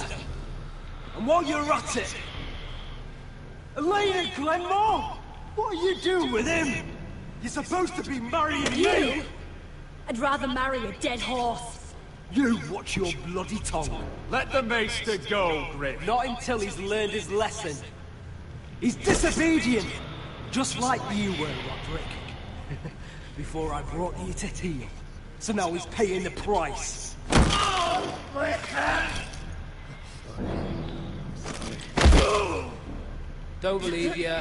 Speaker 2: And while you're at it, Elena Glenmore, what are you doing with him? You're supposed to be marrying me.
Speaker 10: I'd rather marry a dead horse.
Speaker 2: You watch your bloody tongue. Let the Maester go, Griff. Not until he's learned his lesson. He's disobedient, just like you were, Roderick. Before I brought you to heel. So now he's paying the price. Oh, my hand!
Speaker 8: Don't believe you.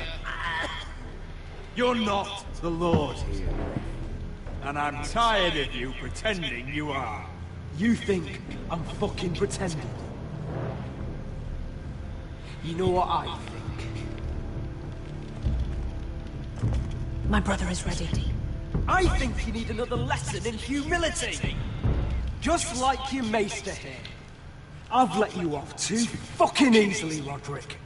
Speaker 4: You're not the Lord here. And I'm tired of you pretending you are.
Speaker 2: You think I'm fucking pretending? You know what I think?
Speaker 5: My brother is ready.
Speaker 2: I think you need another lesson in humility. Just like your maester here. I've let you off too fucking easily, Roderick.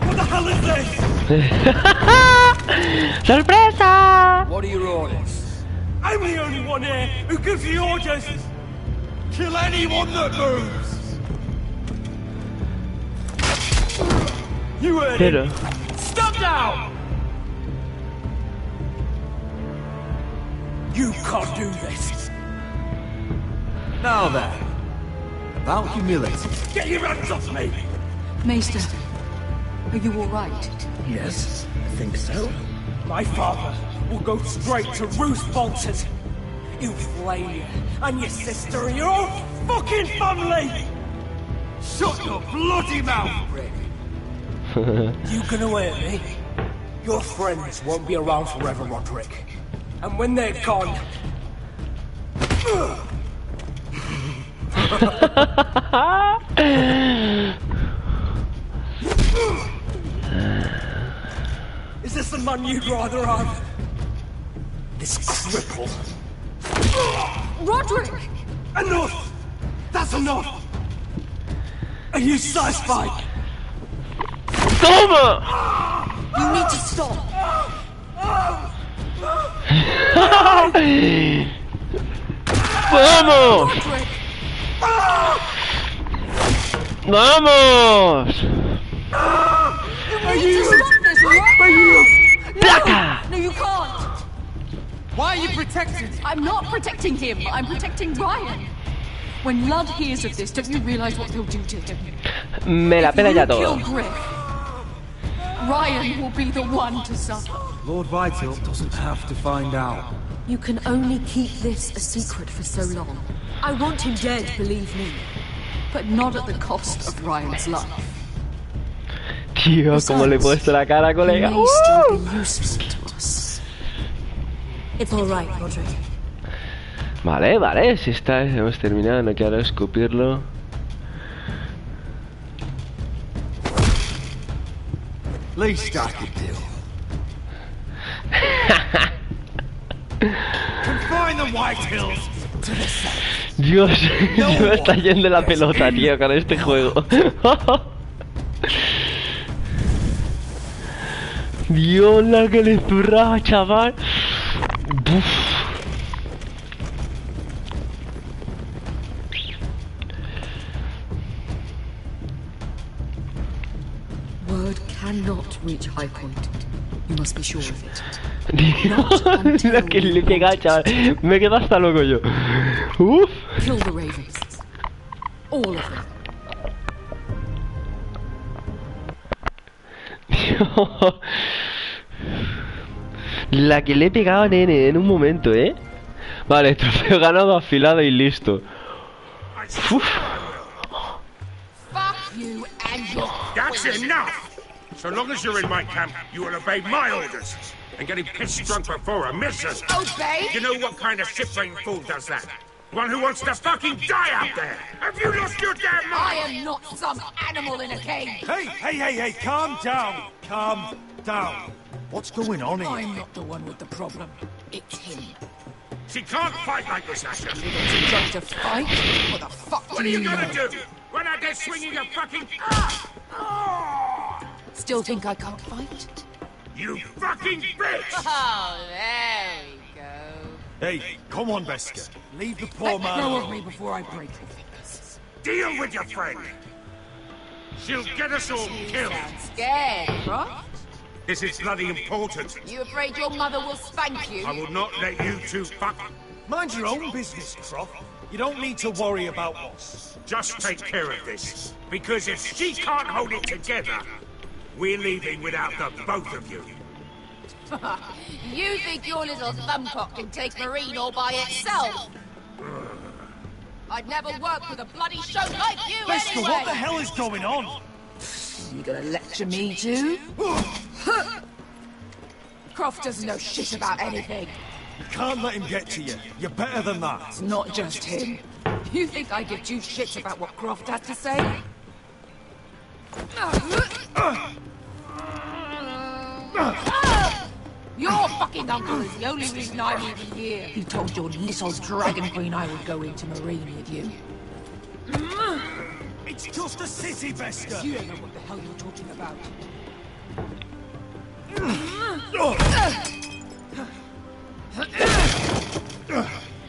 Speaker 2: What the hell is this?
Speaker 1: ¡Sorpresa!
Speaker 2: What are your orders? I'm the only one here who gives the orders. Kill anyone that moves. You heard it. Stop down! You can't do this.
Speaker 4: Now then, about humility.
Speaker 2: Get your hands off me!
Speaker 6: Maester, are you alright?
Speaker 2: Yes, I think so. My father will go straight to Roose Bolton. He'll flay you, and your sister, and your whole fucking family! Shut your bloody mouth, Rick! You can hear me? Your friends won't be around forever, Roderick. And when they're gone... Is this the man you'd rather have? This cripple?
Speaker 6: Roderick!
Speaker 2: Enough! That's enough! Are you satisfied?
Speaker 1: Toma!
Speaker 6: You need to stop!
Speaker 1: ¡Vamos! ¡Vamos!
Speaker 6: You need to stop this, right?
Speaker 1: ¡Placa!
Speaker 6: No, you can't!
Speaker 2: Why are you protecting him?
Speaker 6: I'm not protecting him, I'm protecting Ryan. When Ludd hears of this, don't you realize what they'll do to him?
Speaker 1: Me la pela ya todo.
Speaker 6: Kill Griff, Ryan will be the one to suffer.
Speaker 4: Lord Vital doesn't have to find out.
Speaker 18: You can only keep this a secret for so long. I want him dead, believe me.
Speaker 6: But not at the cost of Ryan's life.
Speaker 1: Tío, como le he puesto la cara, colega.
Speaker 18: May still be useful to us. It's all right, Roderick.
Speaker 1: Vale, vale, si está, hemos terminado, no quiero escupirlo.
Speaker 4: Least I could do.
Speaker 2: Confine the White Hills to the south.
Speaker 1: Dios, se me está yendo la pelota, tío, con este juego. Dios, la que le zurraba, chaval. Buf.
Speaker 6: Word cannot reach High Point. You must be sure of it.
Speaker 1: La que le pega, chaval. Me quedo hasta loco yo. Uf.
Speaker 6: Kill the ravens. All of them.
Speaker 1: La que le he pegado, nene, en un momento, ¿eh? Vale, trofeo ganado, afilado y listo. Uf.
Speaker 20: That's enough! So long as you're in my camp, you will obey my orders. And getting pissed drunk before a mission.
Speaker 12: Obey?
Speaker 20: You know what kind of shit-brain fool does that? One who wants to fucking die out there! Have you lost your damn mind?
Speaker 12: I am not some animal in a cage.
Speaker 15: Hey, calm down. Calm down. What's going on here?
Speaker 6: I'm not the one with the problem. It's him.
Speaker 20: She can't fight like this, Asher.
Speaker 6: You're trying to fight? What the fuck
Speaker 20: What are you gonna do? Run out there swinging a fucking...
Speaker 6: Still think I can't fight?
Speaker 20: You fucking bitch!
Speaker 12: Oh, there we go.
Speaker 15: Hey, come on, Veska. Leave the poor
Speaker 6: Let
Speaker 15: man
Speaker 6: go of
Speaker 15: alone.
Speaker 6: me before I break your fingers.
Speaker 20: Deal with your friend. She'll get us all killed.
Speaker 12: Scared, right?
Speaker 20: This is bloody important.
Speaker 12: You afraid your mother will spank you?
Speaker 20: I will not let you two fuck...
Speaker 15: Mind your own business, Croft. You don't need to worry about us.
Speaker 20: Just take care of this. Because if she can't hold it together, we're leaving without the both of you.
Speaker 12: You think your little thumbcock can take Marine all by itself? I'd never work with a bloody show like you
Speaker 15: Veska,
Speaker 12: anyway!
Speaker 15: what the hell is going on?
Speaker 6: You gonna lecture me too? Croft doesn't know shit about anything.
Speaker 15: You can't let him get to you. You're better than that.
Speaker 6: It's not just him. You think I give two shits about what Croft has to say? Your fucking uncle is the only reason I'm even here. He told your little dragon queen I would go into Marine with you.
Speaker 15: It's just a city, Bester!
Speaker 6: You don't know what the hell you're talking about.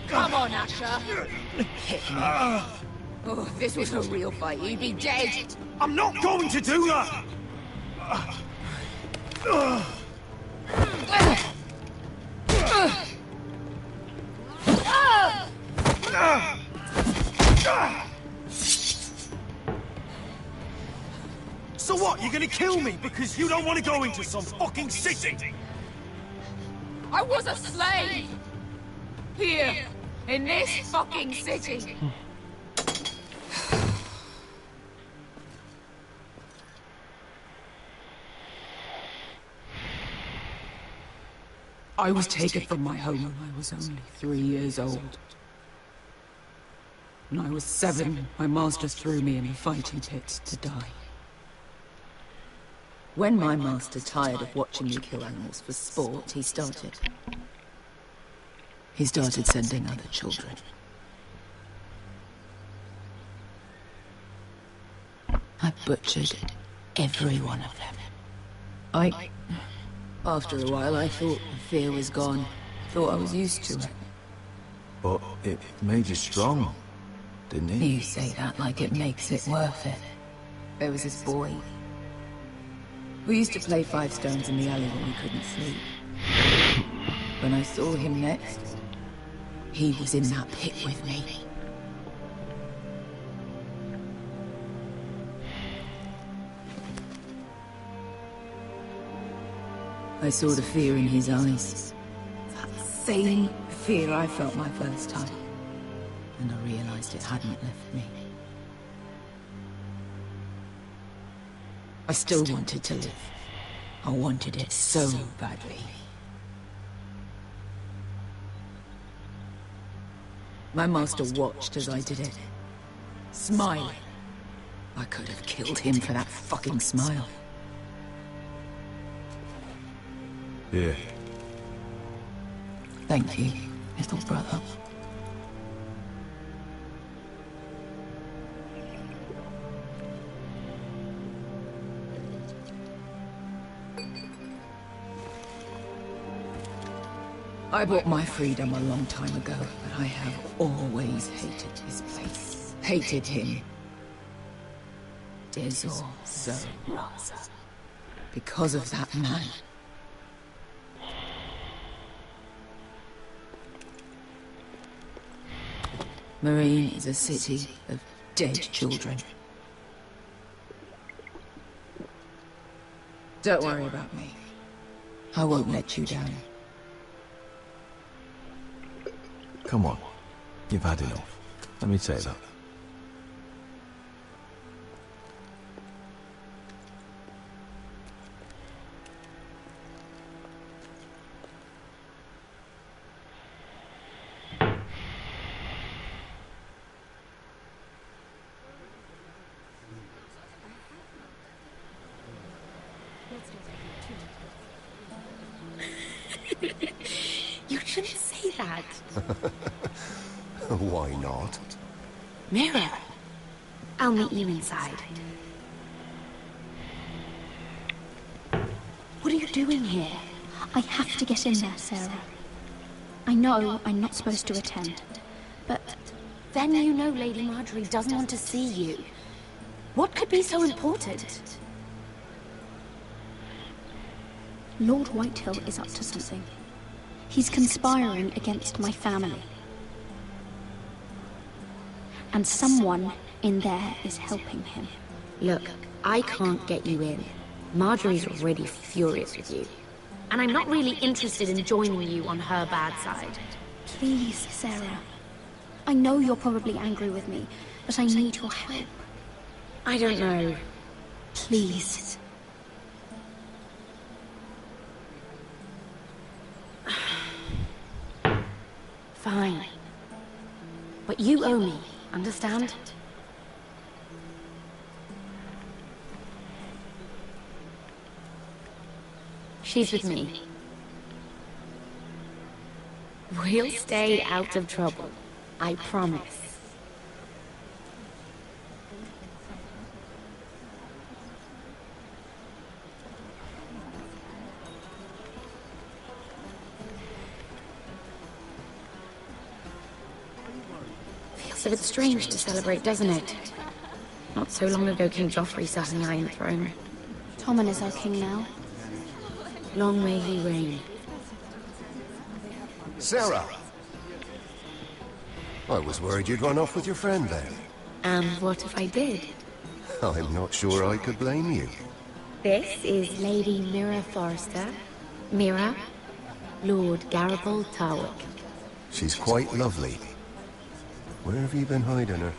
Speaker 6: Come on, Asher. Hit me. Oh, if this was a real fight, you'd be dead.
Speaker 15: I'm not going to do that! So what, you're gonna kill me because you don't want to go into some fucking city?
Speaker 6: I was a slave! Here, in this fucking city. I was taken from my home when I was only 3 years old. When I was 7, my master threw me in the fighting pits to die.
Speaker 16: When my master tired of watching you kill animals for sport, he started sending other children. I butchered every one of them. After a while, I thought the fear was gone. Thought I was used to it.
Speaker 4: But it made you strong, didn't it?
Speaker 16: You say that like it makes it worth it. There was this boy. We used to play 5 stones in the alley when we couldn't sleep. When I saw him next, he was in that pit with me. I saw the fear in his eyes. That same fear I felt my first time. And I realized it hadn't left me. I still wanted to live. I wanted it so badly. My master watched as I did it, smiling. I could have killed him for that fucking smile.
Speaker 4: Yeah.
Speaker 16: Thank you, little brother. I bought my freedom a long time ago, but I have always hated this place. Hated him. Raza. Because of that man. Marine is a city of dead children. Don't worry about me. I won't let you down.
Speaker 4: Come on. You've had enough. Let me say that.
Speaker 18: You shouldn't say that.
Speaker 3: Why not?
Speaker 18: Mirror. I'll meet you inside. What are you doing here? I have to get in there, Sarah. I know I'm not supposed to attend, but then you know Lady Marjorie doesn't want to see you. What could be so important? Lord Whitehill is up to something. He's conspiring against my family. And someone in there is helping him.
Speaker 21: Look, I can't get you in. Marjorie's already furious with you. And I'm not really interested in joining you on her bad side.
Speaker 18: Please, Sarah. I know you're probably angry with me, but I need your help.
Speaker 21: I don't know.
Speaker 18: Please.
Speaker 21: Fine. But you owe me, understand? She's with me. We'll stay out of trouble. I promise. Feels a bit strange to celebrate, doesn't it? Not so long ago, King Joffrey sat on the Iron Throne.
Speaker 5: Tommen is our king now.
Speaker 21: Long may he reign.
Speaker 14: Sarah! I was worried you'd run off with your friend then.
Speaker 21: And what if I did?
Speaker 14: I'm not sure I could blame you.
Speaker 21: This is Lady Mira Forrester. Mira, Lord Garibald Tarwick.
Speaker 14: She's quite lovely. Where have you been hiding her?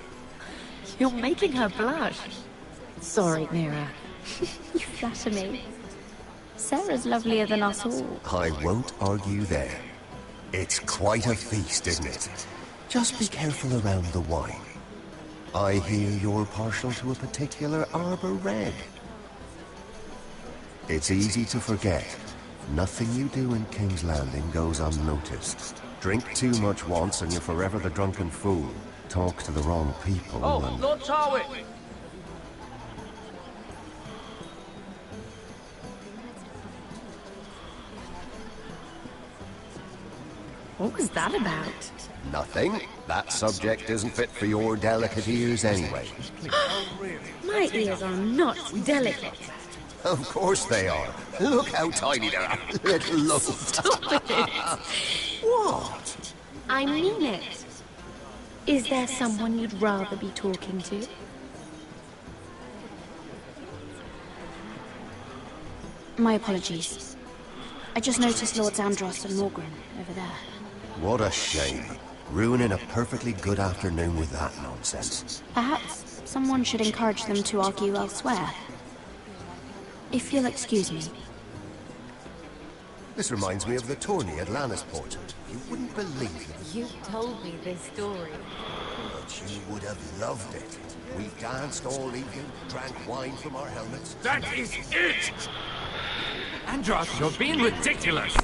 Speaker 21: You're making her blush. Sorry, Mira.
Speaker 5: You flatter me. Sarah's lovelier than us all.
Speaker 14: I won't argue there. It's quite a feast, isn't it? Just be careful around the wine. I hear you're partial to a particular arbor red. It's easy to forget. Nothing you do in King's Landing goes unnoticed. Drink too much once and you're forever the drunken fool. Talk to the wrong people and...
Speaker 2: Lord Tarwick!
Speaker 21: What was that about?
Speaker 14: Nothing. That subject isn't fit for your delicate ears anyway.
Speaker 21: My ears are not delicate.
Speaker 14: Of course they are. Look how tiny they are. Little lump.
Speaker 21: Stop it.
Speaker 14: What?
Speaker 21: I mean it. Is there someone you'd rather be talking to?
Speaker 5: My apologies. I just noticed Lords Andros and Morgren over there.
Speaker 14: What a shame. Ruining a perfectly good afternoon with that nonsense.
Speaker 5: Perhaps someone should encourage them to argue elsewhere. If you'll excuse me.
Speaker 14: This reminds me of the tourney at Lannisport. You wouldn't believe it.
Speaker 21: You told me this story.
Speaker 14: But you would have loved it. We danced all evening, drank wine from our helmets.
Speaker 11: That is it! Andros, you're being ridiculous!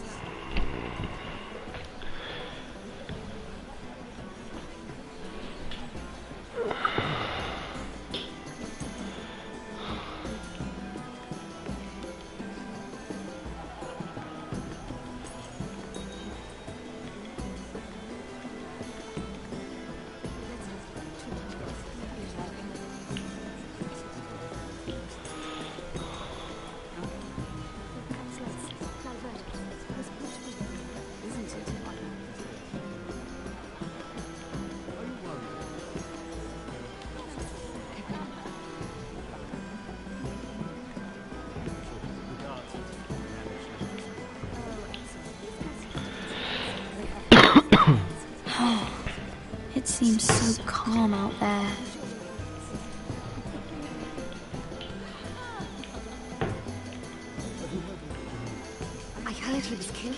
Speaker 5: It seems so calm out there.
Speaker 18: I heard he was killed.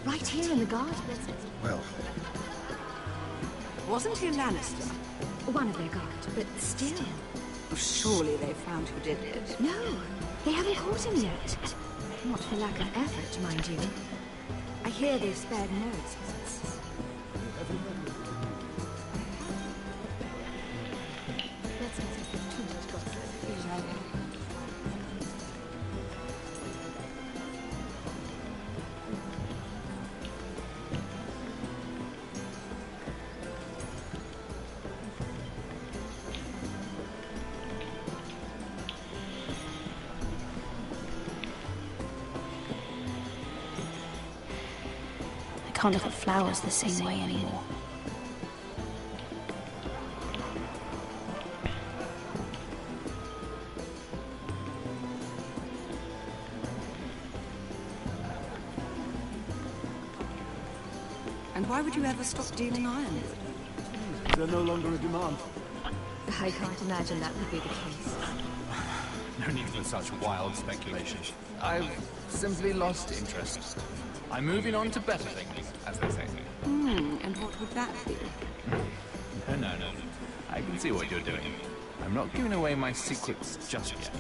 Speaker 18: Right here in the garden.
Speaker 14: Well...
Speaker 22: Wasn't he a Lannister?
Speaker 18: One of their guard, but still.
Speaker 22: Surely they found who did it.
Speaker 18: No, they haven't caught him yet. Not for lack of effort, mind you. I hear they've spared no expense.
Speaker 5: I can't look at flowers the same way anymore.
Speaker 22: And why would you ever stop dealing ironwood?
Speaker 4: Is there no longer a demand?
Speaker 18: I can't imagine that would be the case.
Speaker 15: No need for such wild speculation. I've simply lost interest. I'm moving on to better things, as they say.
Speaker 22: And what would that be?
Speaker 15: No. I can see what you're doing. I'm not giving away my secrets just yet.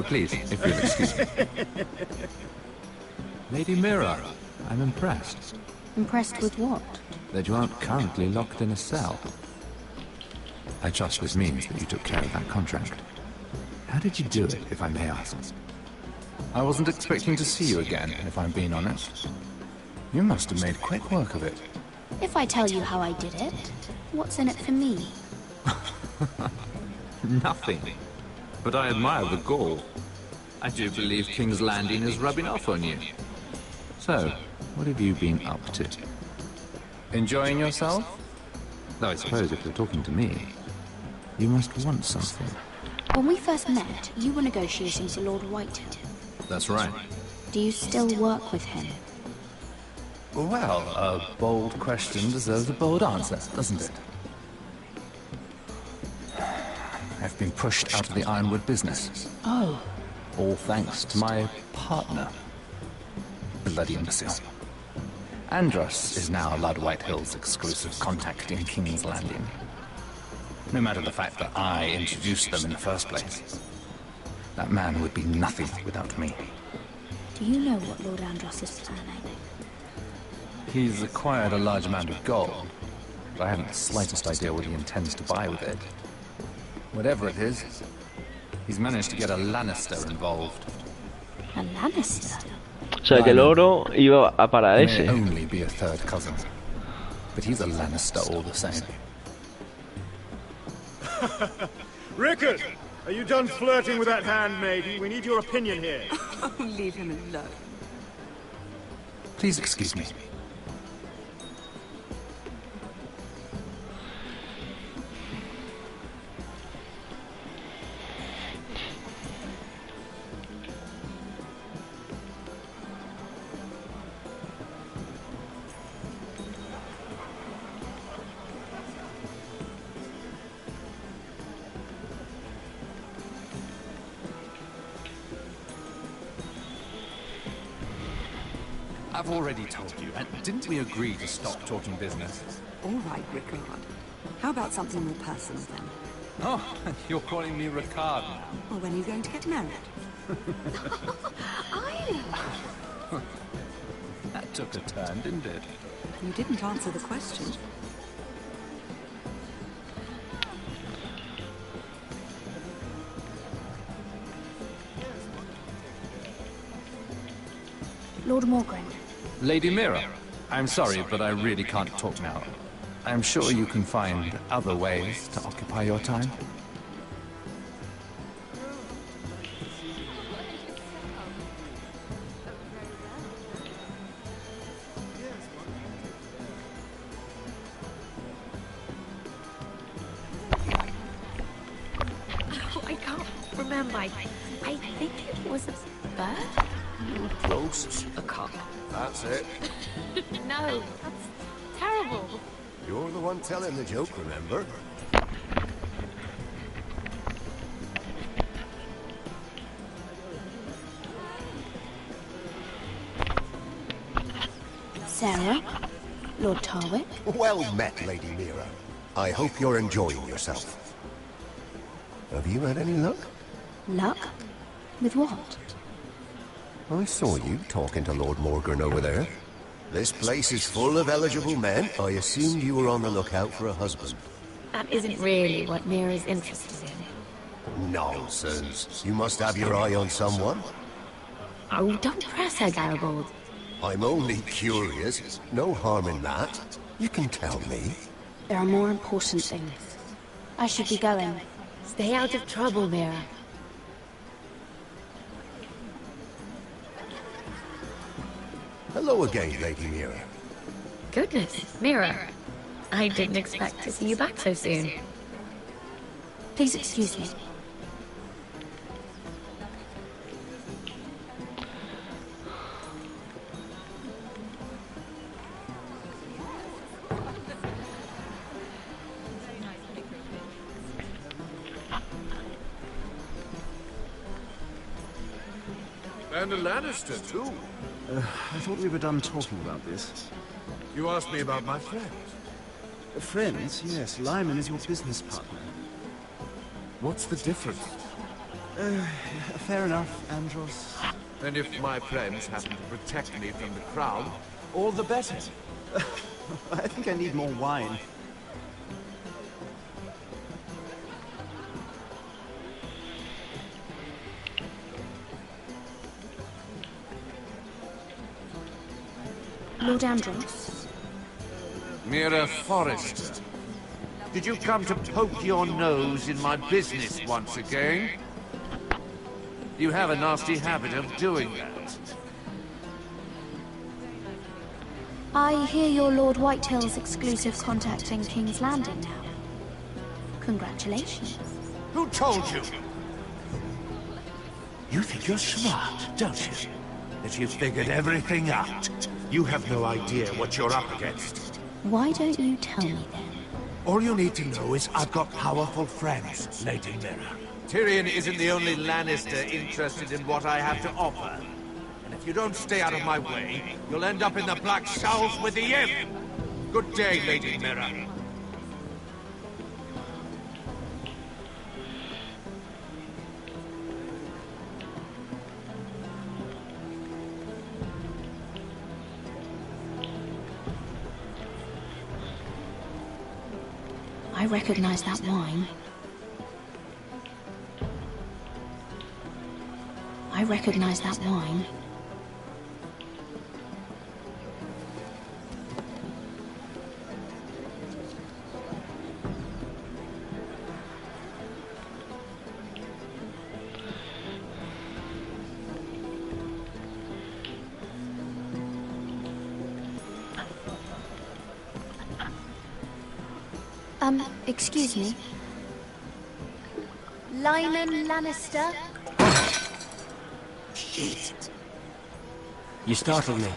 Speaker 15: Please, if you'll excuse me. Lady Mira, I'm impressed.
Speaker 18: Impressed with what?
Speaker 15: That you aren't currently locked in a cell. I trust this means that you took care of that contract. How did you do it, if I may ask? I wasn't expecting to see you again, if I'm being honest. You must have made quick work of it.
Speaker 21: If I tell you how I did it, what's in it for me?
Speaker 15: Nothing. But I admire the gall. I do believe King's Landing is rubbing off on you. So, what have you been up to? Enjoying yourself? Though I suppose if you're talking to me, you must want something.
Speaker 21: When we first met, you were negotiating for Lord Whitehill.
Speaker 15: That's right.
Speaker 21: Do you still work with him?
Speaker 15: Well, a bold question deserves a bold answer, doesn't it? I've been pushed out of the ironwood business.
Speaker 21: Oh.
Speaker 15: All thanks to my partner. Bloody imbecile. Andros is now Lord Whitehill's exclusive contact in King's Landing. No matter the fact that I introduced them in the first place. That man would be nothing without me.
Speaker 21: Do you know what Lord Andros is planning?
Speaker 15: He's acquired a large amount of gold, but I haven't the slightest idea what he intends to buy with it. Whatever it is, he's managed to get a Lannister involved.
Speaker 21: A Lannister?
Speaker 1: O sea que el oro iba a para
Speaker 15: He
Speaker 1: ese.
Speaker 15: may only be a third cousin, but he's a Lannister all the same.
Speaker 13: Rickard, are you done flirting with that handmaiden? We need your opinion here.
Speaker 22: Oh, leave him alone.
Speaker 15: Please excuse me. I've already told you, and didn't we agree to stop talking business?
Speaker 22: All right, Rickard. How about something more personal then?
Speaker 15: Oh, you're calling me Ricard now.
Speaker 22: Well, when are you going to get married?
Speaker 15: That took a turn, didn't it?
Speaker 22: You didn't answer the question.
Speaker 21: Lord Morgan.
Speaker 15: Lady Mira, I'm sorry, but I really can't talk now. I'm sure you can find other ways to occupy your time.
Speaker 21: Oh, I can't remember. I think it was a bird?
Speaker 14: Close.
Speaker 21: A cock.
Speaker 14: That's it.
Speaker 21: No, that's terrible.
Speaker 14: You're the one telling the joke, remember?
Speaker 21: Sarah? Lord Tarwick?
Speaker 14: Well met, Lady Mira. I hope you're enjoying yourself. Have you had any luck?
Speaker 21: Luck? With what?
Speaker 14: I saw you talking to Lord Morgan over there. This place is full of eligible men. I assumed you were on the lookout for a husband.
Speaker 21: That isn't really what Mira's interested in.
Speaker 14: Nonsense. You must have your eye on someone.
Speaker 21: Oh, don't press her, Garibaldi.
Speaker 14: I'm only curious. No harm in that. You can tell me.
Speaker 21: There are more important things. I should be going. Stay out of trouble, Mira.
Speaker 14: Hello again, Lady Mira.
Speaker 21: Goodness, Mira. I didn't expect to see you back so soon. Please excuse me.
Speaker 20: And a Lannister, too.
Speaker 4: I thought we were done talking about this.
Speaker 20: You asked me about my friends.
Speaker 4: Friends? Yes, Lyman is your business partner.
Speaker 20: What's the difference?
Speaker 4: Fair enough, Andros.
Speaker 7: And if my friends happen to protect me from the crowd, all the better.
Speaker 4: I think I need more wine.
Speaker 21: Lord Andros?
Speaker 7: Mira Forrester, did you come to poke your nose in my business once again? You have a nasty habit of doing that.
Speaker 21: I hear you're Lord Whitehill's exclusive contact in King's Landing now. Congratulations.
Speaker 7: Who told you?
Speaker 17: You think you're smart, don't you? That you've figured everything out. You have no idea what you're up against.
Speaker 21: Why don't you tell me then?
Speaker 17: All you need to know is I've got powerful friends, Lady Mira.
Speaker 7: Tyrion isn't the only Lannister interested in what I have to offer. And if you don't stay out of my way, you'll end up in the Black Shells with the Imp. Good day, Lady Mira.
Speaker 21: I recognize that wine. I recognize that wine. Excuse me. Lyman Lannister?
Speaker 19: Shit. You startled me.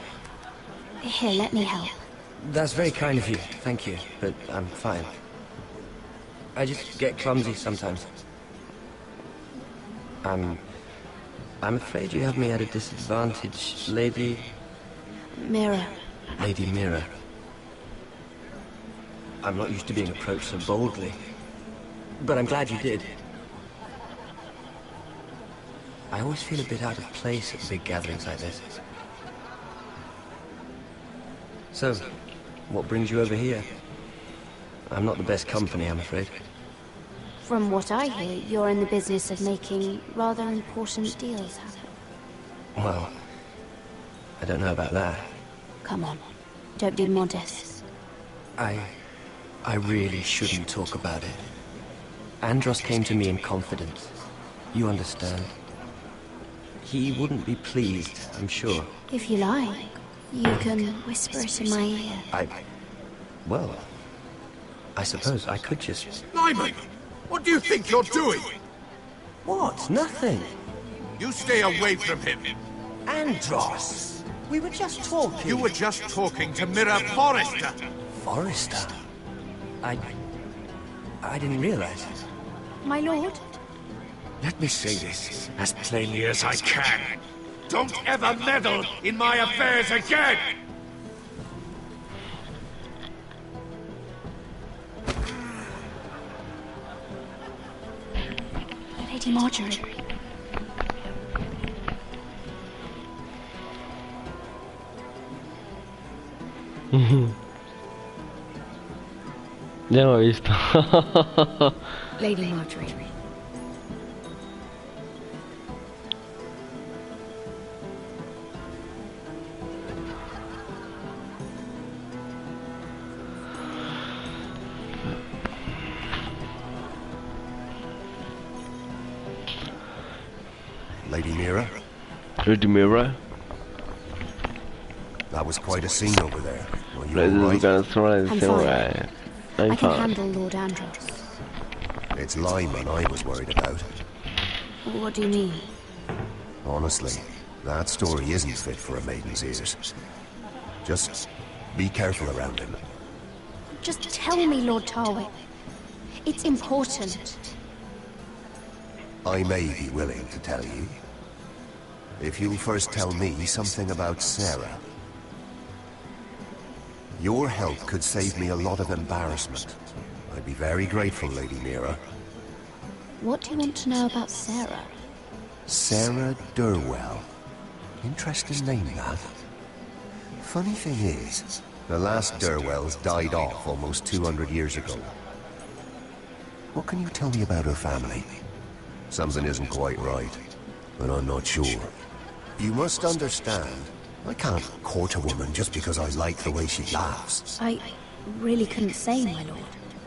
Speaker 21: Here, let me help.
Speaker 19: That's very kind of you, thank you, but I'm fine. I just get clumsy sometimes. I'm afraid you have me at a disadvantage, Lady...
Speaker 21: Mira.
Speaker 19: Lady Mira. I'm not used to being approached so boldly, but I'm glad you did. I always feel a bit out of place at big gatherings like this. So, what brings you over here? I'm not the best company, I'm afraid.
Speaker 21: From what I hear, you're in the business of making rather important deals happen.
Speaker 19: Well, I don't know about that.
Speaker 21: Come on, don't be modest.
Speaker 19: I really shouldn't talk about it. Andros came to me in confidence. You understand? He wouldn't be pleased, I'm sure.
Speaker 21: If you like, you can whisper it in my ear.
Speaker 19: Well, I suppose I could just...
Speaker 7: Lyman! What do you think you're doing?
Speaker 19: What? Nothing.
Speaker 7: You stay away from him.
Speaker 17: Andros! We were just talking.
Speaker 7: You were just talking to Mira Forrester.
Speaker 19: Forrester? I didn't realize.
Speaker 21: My lord?
Speaker 17: Let me say this as plainly as I can.
Speaker 7: Don't ever meddle in my affairs again!
Speaker 21: Lady Marjorie.
Speaker 1: Ya lo he visto.
Speaker 21: Lady Marjorie.
Speaker 14: Lady Mira?
Speaker 1: Lady Mira?
Speaker 14: That was quite a scene over there. Were you
Speaker 1: I'm
Speaker 14: alright?
Speaker 1: fine.
Speaker 21: I can handle Lord Andros.
Speaker 14: It's Lyman I was worried about.
Speaker 21: What do you mean?
Speaker 14: Honestly, that story isn't fit for a maiden's ears. Just be careful around him.
Speaker 21: Just tell me, Lord Tarwick. It's important.
Speaker 14: I may be willing to tell you. If you'll first tell me something about Sarah. Your help could save me a lot of embarrassment. I'd be very grateful, Lady Mira.
Speaker 21: What do you want to know about Sarah?
Speaker 14: Sarah Durwell. Interesting name, that. Funny thing is, the last Durwells died off almost 200 years ago. What can you tell me about her family? Something isn't quite right, but I'm not sure. You must understand, I can't court a woman just because I like the way she laughs.
Speaker 18: I really couldn't say, my lord.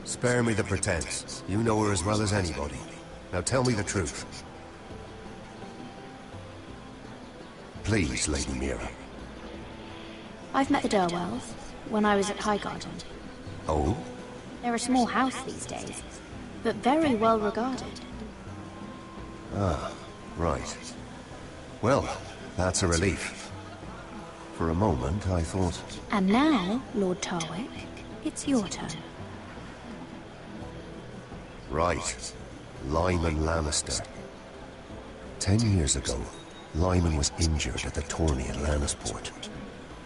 Speaker 14: Spare me the pretense. You know her as well as anybody. Now tell me the truth. Please, Lady Mira.
Speaker 21: I've met the Durwells when I was at Highgarden.
Speaker 14: Oh?
Speaker 21: They're a small house these days, but very well regarded.
Speaker 14: Ah, right. Well, that's a relief. For a moment, I thought...
Speaker 21: And now, Lord Tarwick, it's your turn.
Speaker 14: Right. Lyman Lannister. 10 years ago, Lyman was injured at the tourney at Lannisport.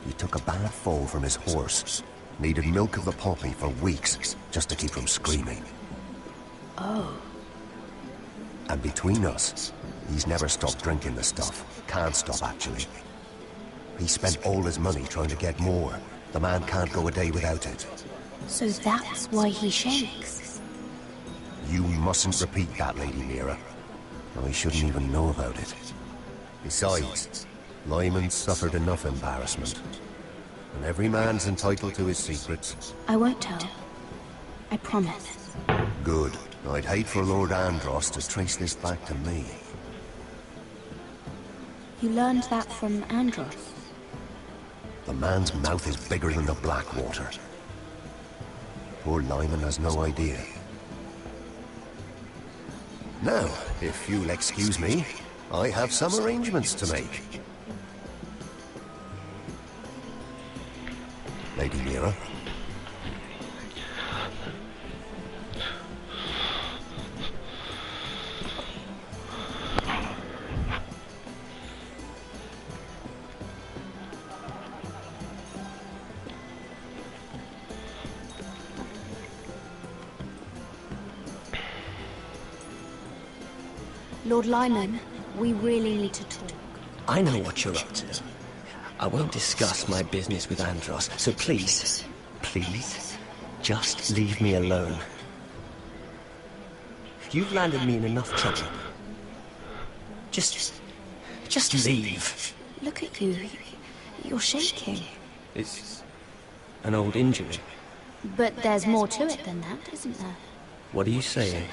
Speaker 14: He took a bad fall from his horse. Needed milk of the poppy for weeks, just to keep from screaming.
Speaker 21: Oh.
Speaker 14: And between us, he's never stopped drinking the stuff. Can't stop, actually. He spent all his money trying to get more. The man can't go a day without it.
Speaker 21: So that's why he shakes.
Speaker 14: You mustn't repeat that, Lady Mira. I shouldn't even know about it. Besides, Lyman suffered enough embarrassment. And every man's entitled to his secrets.
Speaker 21: I won't tell. I promise.
Speaker 14: Good. I'd hate for Lord Andros to trace this back to me.
Speaker 21: You learned that from Andros?
Speaker 14: The man's mouth is bigger than the Blackwater. Poor Lyman has no idea. Now, if you'll excuse me, I have some arrangements to make. Lady Mira.
Speaker 21: Lord Lyman, we really need to talk.
Speaker 19: I know what you're up to. I won't discuss my business with Andros, so please, just leave me alone. You've landed me in enough trouble. Just leave.
Speaker 21: Look at you. You're shaking.
Speaker 19: It's an old injury.
Speaker 21: But there's more to it than that, isn't there?
Speaker 19: What are you saying?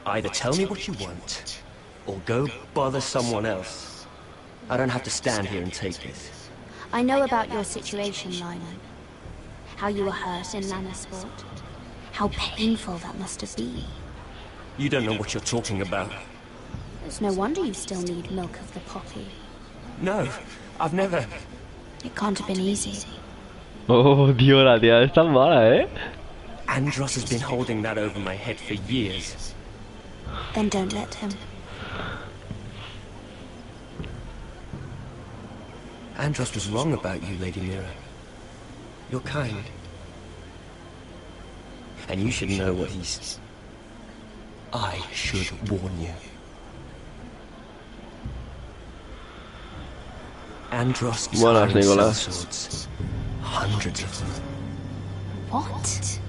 Speaker 19: Either tell me what you want, or go bother someone else. I don't have to stand here and take this.
Speaker 21: I know about your situation, Lyman. How you were hurt in Lannisport. How painful that must have been.
Speaker 19: You don't know what you're talking about.
Speaker 21: It's no wonder you still need milk of the poppy.
Speaker 19: No, I've never...
Speaker 21: It can't have been easy.
Speaker 1: Oh, tío, la tía es tan mala, ¿eh?
Speaker 19: Andros has been holding that over my head for years.
Speaker 21: Then don't let him.
Speaker 19: Andros was wrong about you, Lady Mira. You're kind. And you should know what he's... I should warn you. Andros is hiring sellswords. Hundreds of them.
Speaker 21: What?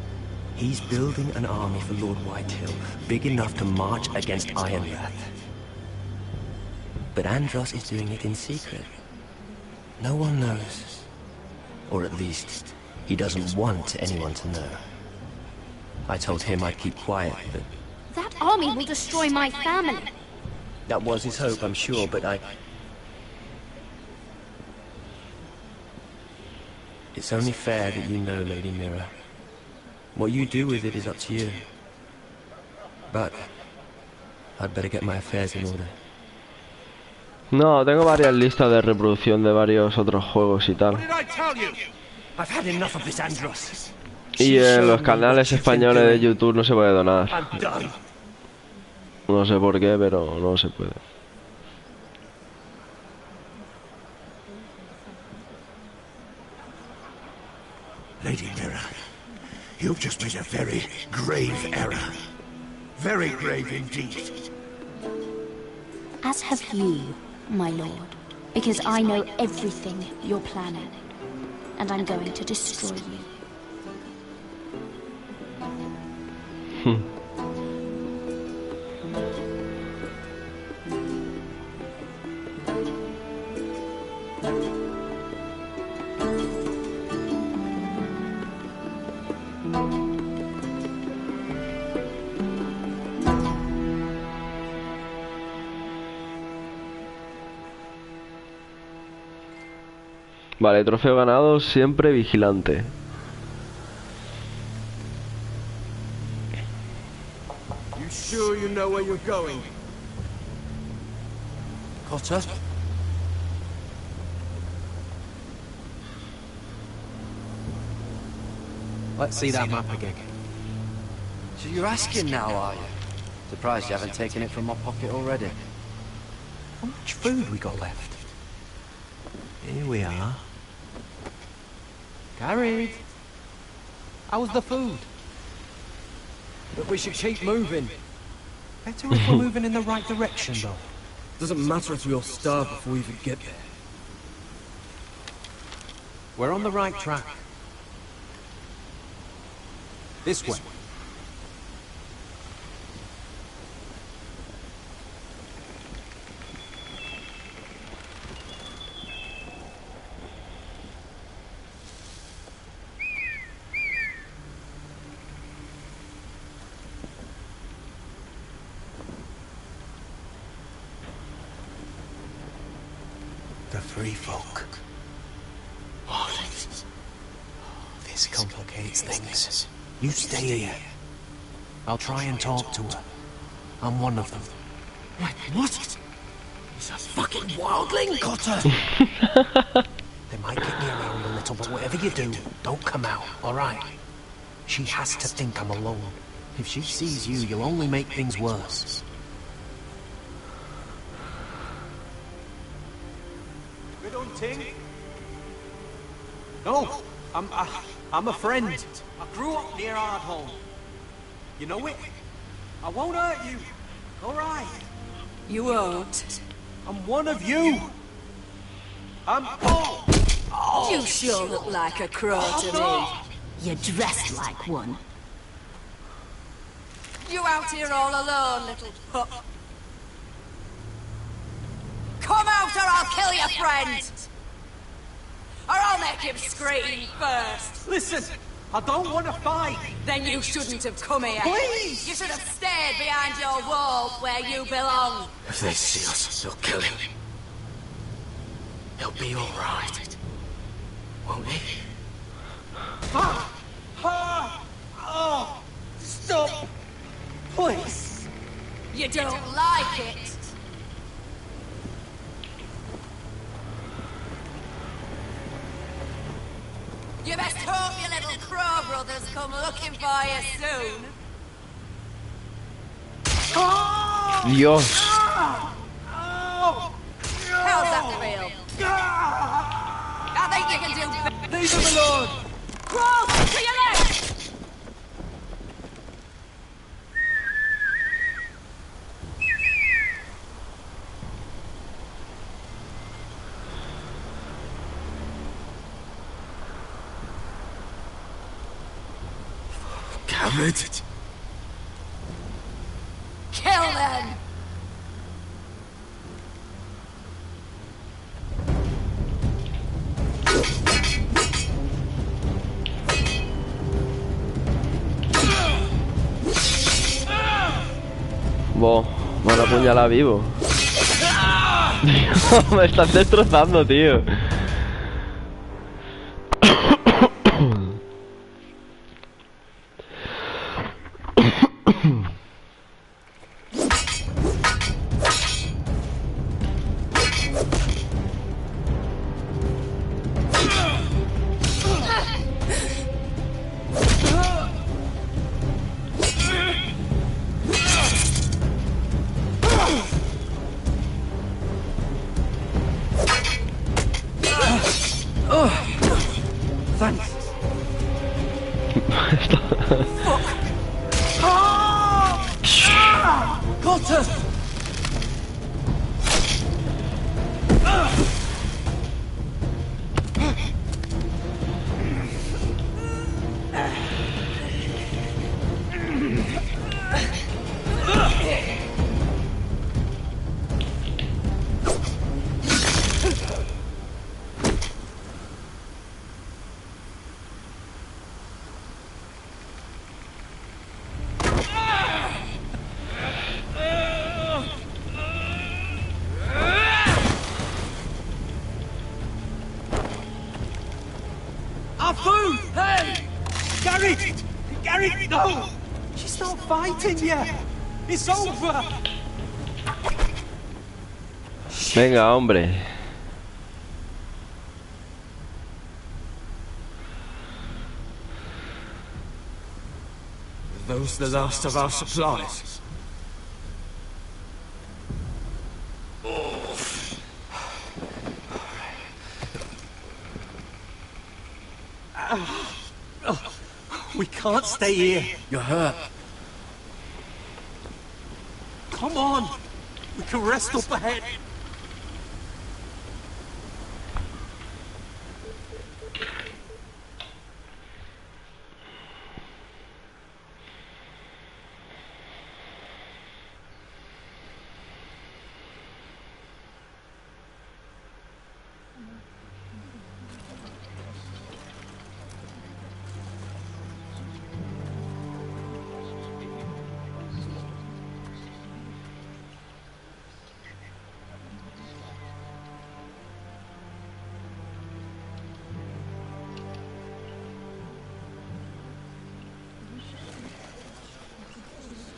Speaker 19: He's building an army for Lord Whitehill, big enough to march against Ironrath. But Andros is doing it in secret. No one knows. Or at least, he doesn't want anyone to know. I told him I'd keep quiet, but...
Speaker 21: That army will destroy my family.
Speaker 19: That was his hope, I'm sure, but It's only fair that you know, Lady Mira. What you do with it is up to you. But I'd better get my affairs in order.
Speaker 1: No, tengo varias listas de reproducción de varios otros juegos y tal. Y en los canales españoles de YouTube no se puede donar. No sé por qué, pero no se puede.
Speaker 4: Lady Mira, you've just made a very grave error. Very grave indeed.
Speaker 21: As have you, my lord, because I know everything you're planning, and I'm going to destroy you.
Speaker 1: Vale, trofeo ganado, siempre vigilante.
Speaker 19: You sure you know where you're going? Cotter?
Speaker 8: Let's see that map again.
Speaker 9: So you're asking now, are you? Surprised you haven't taken it from my pocket already.
Speaker 8: How much food we got left? Here we are. Carried. How was the food?
Speaker 19: But we should keep moving.
Speaker 8: Better if we're moving in the right direction, though.
Speaker 19: Doesn't matter if we all starve before we even get there.
Speaker 8: We're on the right track. This way. The free folk. Oh, this complicates things. You stay here. I'll try and talk to her. I'm one of them.
Speaker 19: Wait, what? He's a fucking wildling, Cotter!
Speaker 8: They might get me around a little, but whatever you do, don't come out, alright? She has to think I'm alone. If she sees you, you'll only make things worse.
Speaker 19: Good hunting? No, I'm a friend. I grew up near Ardholm. You know it? I won't hurt you. Alright.
Speaker 12: You won't.
Speaker 19: I'm one of you.
Speaker 12: You sure look like a crow to me.
Speaker 21: You're dressed like one.
Speaker 12: You out here all alone, little pup. Come out or I'll kill your friend! Or I'll make him scream first!
Speaker 19: Listen, I don't want to fight!
Speaker 12: Then you shouldn't have come here.
Speaker 19: Please!
Speaker 12: You should have stayed behind your wall where you belong.
Speaker 19: If they see us, they'll kill him. He'll be alright. Won't he? Oh! Stop! Please!
Speaker 12: You don't like it? You best hope your little crow brothers come looking for you soon.
Speaker 1: Dios.
Speaker 12: How's that feel? I think you can do better.
Speaker 19: Leave him alone!
Speaker 12: Crawl to your left!
Speaker 19: Damn it!
Speaker 12: Kill them!
Speaker 1: Boh, me han apuñalado vivo. Me estás destrozando, tío.
Speaker 2: Eric, no! She's not fighting yet! It's over!
Speaker 1: Venga, hombre.
Speaker 2: Are those the last of our supplies? We can't stay here.
Speaker 9: You're hurt.
Speaker 2: Come on! We can rest up ahead.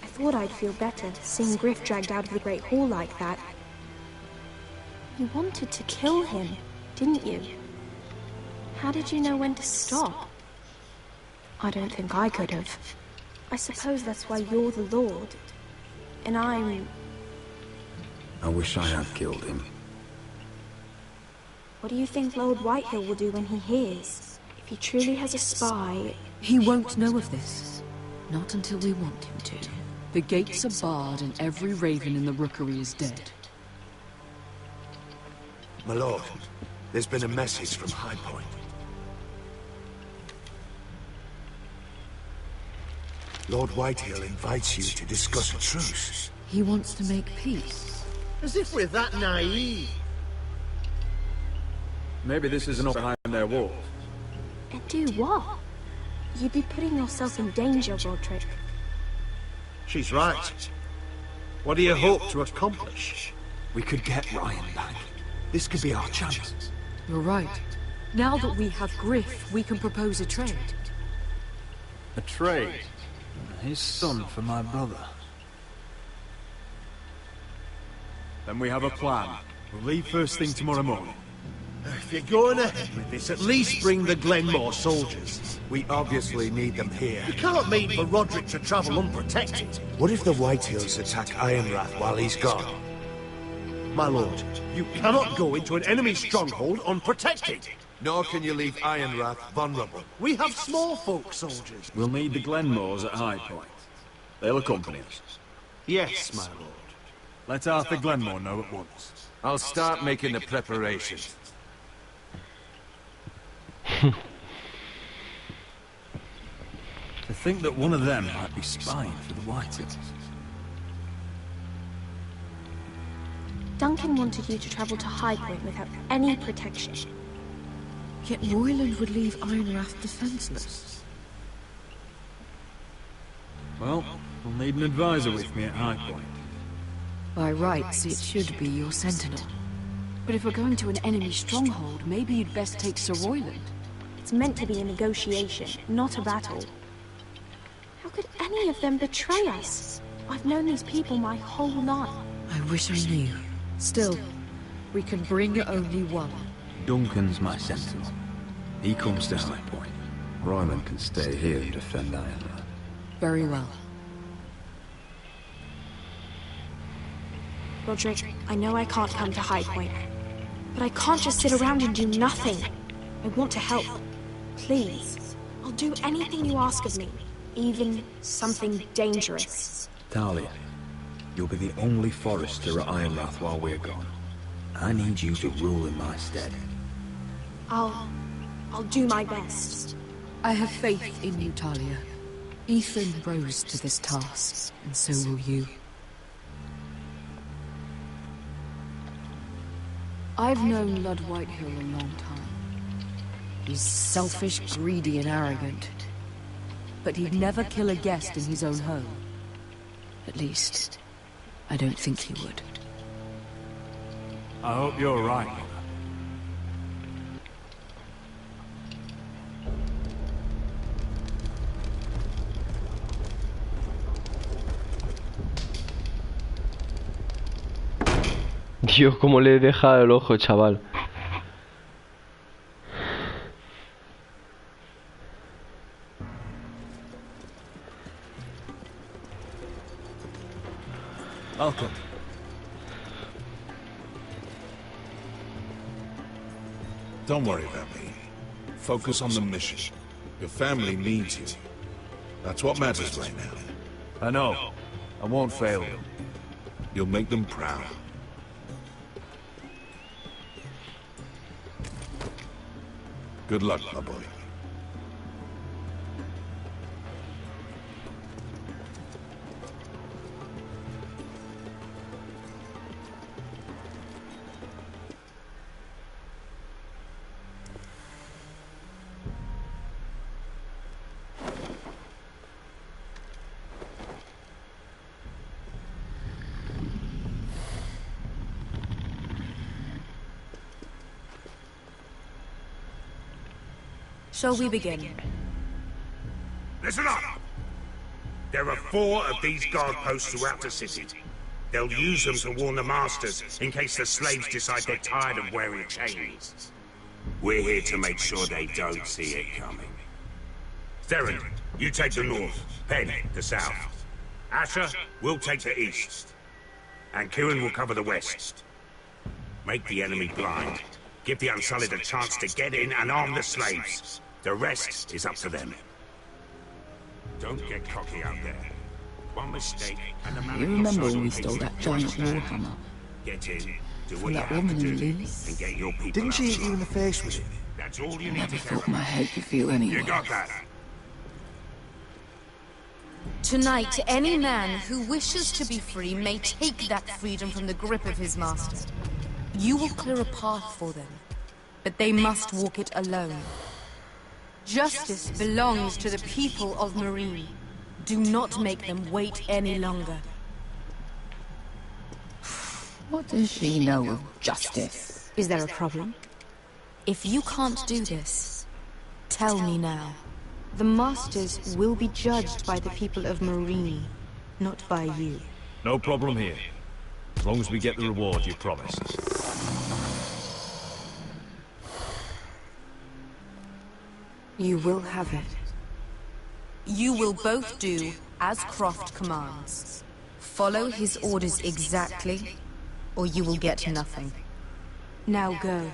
Speaker 5: I thought I'd feel better seeing Griff dragged out of the Great Hall like that. You wanted to kill him, didn't you? How did you know when to stop? I don't think I could have. I suppose that's why you're the Lord, and I'm...
Speaker 6: I wish I had killed him.
Speaker 5: What do you think Lord Whitehill will do when he hears? If he truly has a spy...
Speaker 10: He won't know of this. Not until we want him to. The gates are barred and every raven in the rookery is dead.
Speaker 3: My lord, there's been a message from High Point. Lord Whitehill invites you to discuss a truce.
Speaker 10: He wants to make peace.
Speaker 17: As if we're that naive.
Speaker 6: Maybe this isn't all behind their walls.
Speaker 5: And do what? You'd be putting yourself in danger, Roderick.
Speaker 17: She's right. What do you hope to accomplish?
Speaker 6: We could get Ryan back. This could be our chance.
Speaker 10: You're right. Now that we have Griff, we can propose a trade.
Speaker 6: A trade? His son for my brother. Then we have a plan. We'll leave first thing tomorrow morning.
Speaker 17: If you're going ahead with this, at least bring the Glenmore soldiers.
Speaker 3: We obviously need them here.
Speaker 17: You can't mean for Roderick to travel unprotected.
Speaker 3: What if the Whitehills attack Ironrath while he's gone?
Speaker 17: My lord, you cannot go into an enemy stronghold unprotected.
Speaker 3: Nor can you leave Ironrath vulnerable.
Speaker 17: We have small folk soldiers.
Speaker 6: We'll need the Glenmores at High Point. They'll accompany us.
Speaker 17: Yes, my lord.
Speaker 6: Let Arthur Glenmore know at once.
Speaker 7: I'll start making the preparations.
Speaker 6: To think that one of them might be spying for the Whitehills.
Speaker 5: Duncan wanted you to travel to High Point without any protection.
Speaker 10: Yet Royland would leave Ironrath defenseless.
Speaker 6: Well, we'll need an advisor with me at High Point.
Speaker 10: By rights, it should be your sentinel. But if we're going to an enemy stronghold, maybe you'd best take Sir Royland.
Speaker 5: It's meant to be a negotiation, not a battle. How could any of them betray us? I've known these people my whole life.
Speaker 10: I wish I knew. Still, we can bring only one.
Speaker 6: Duncan's my sentinel. He comes to High Point.
Speaker 23: Royland can stay here and defend Ironrath.
Speaker 10: Very well.
Speaker 5: Roderick, I know I can't come to High Point, but I can't just sit around and do nothing. I want to help. Please. I'll do anything you ask of me, even something dangerous.
Speaker 23: Talia, you'll be the only Forester at Ironrath while we're gone. I need you to rule in my stead.
Speaker 5: I'll do my best.
Speaker 10: I have faith in you, Talia. Ethan rose to this task, and so will you. I've known Lord Whitehill a long time. He's selfish, greedy, and arrogant. But he'd never kill a guest in his own home. At least, I don't think he would.
Speaker 6: I hope you're right.
Speaker 1: Dios, cómo le deja el ojo, chaval.
Speaker 6: Welcome.
Speaker 11: Don't worry about me. Focus on the mission. Your family needs you. That's what matters right now.
Speaker 6: I know. I won't fail them.
Speaker 11: You'll make them proud. Good luck, my boy.
Speaker 12: Shall we begin?
Speaker 20: Listen up! There are 4 of these guard posts throughout the city. They'll use them to warn the masters in case the slaves decide they're tired of wearing chains. We're here to make sure they don't see it coming. Theron, you take the north. Penn, the south. Asher, we'll take the east. And Kieran will cover the west. Make the enemy blind. Give the Unsullied a chance to get in and arm the slaves. The rest is up to them. Don't get cocky out there. One mistake and the man.
Speaker 10: You remember when we stole that giant warhammer?
Speaker 20: Get in, do
Speaker 10: From
Speaker 20: what you
Speaker 10: that
Speaker 20: have
Speaker 10: woman
Speaker 20: to
Speaker 10: in
Speaker 20: do,
Speaker 10: Lili's?
Speaker 20: and get your people
Speaker 3: Didn't she hit
Speaker 20: outside.
Speaker 3: you in the face with it?
Speaker 20: That's all you
Speaker 10: I
Speaker 20: need
Speaker 10: never
Speaker 20: to care
Speaker 10: thought my
Speaker 20: about.
Speaker 10: head could feel any
Speaker 20: You
Speaker 10: worse.
Speaker 20: got that?
Speaker 12: Tonight, any man who wishes to be free may take that freedom from the grip of his master. You will clear a path for them, but they must walk it alone. Justice belongs to the people of Marine. Do not make them wait any longer.
Speaker 10: What does she know of justice?
Speaker 12: Is there a problem? If you can't do this, tell me now. The Masters will be judged by the people of Marine, not by you.
Speaker 6: No problem here. As long as we get the reward you promised.
Speaker 12: You will have it. You will both do as Croft commands. Follow his orders exactly, or you will get nothing. Now go.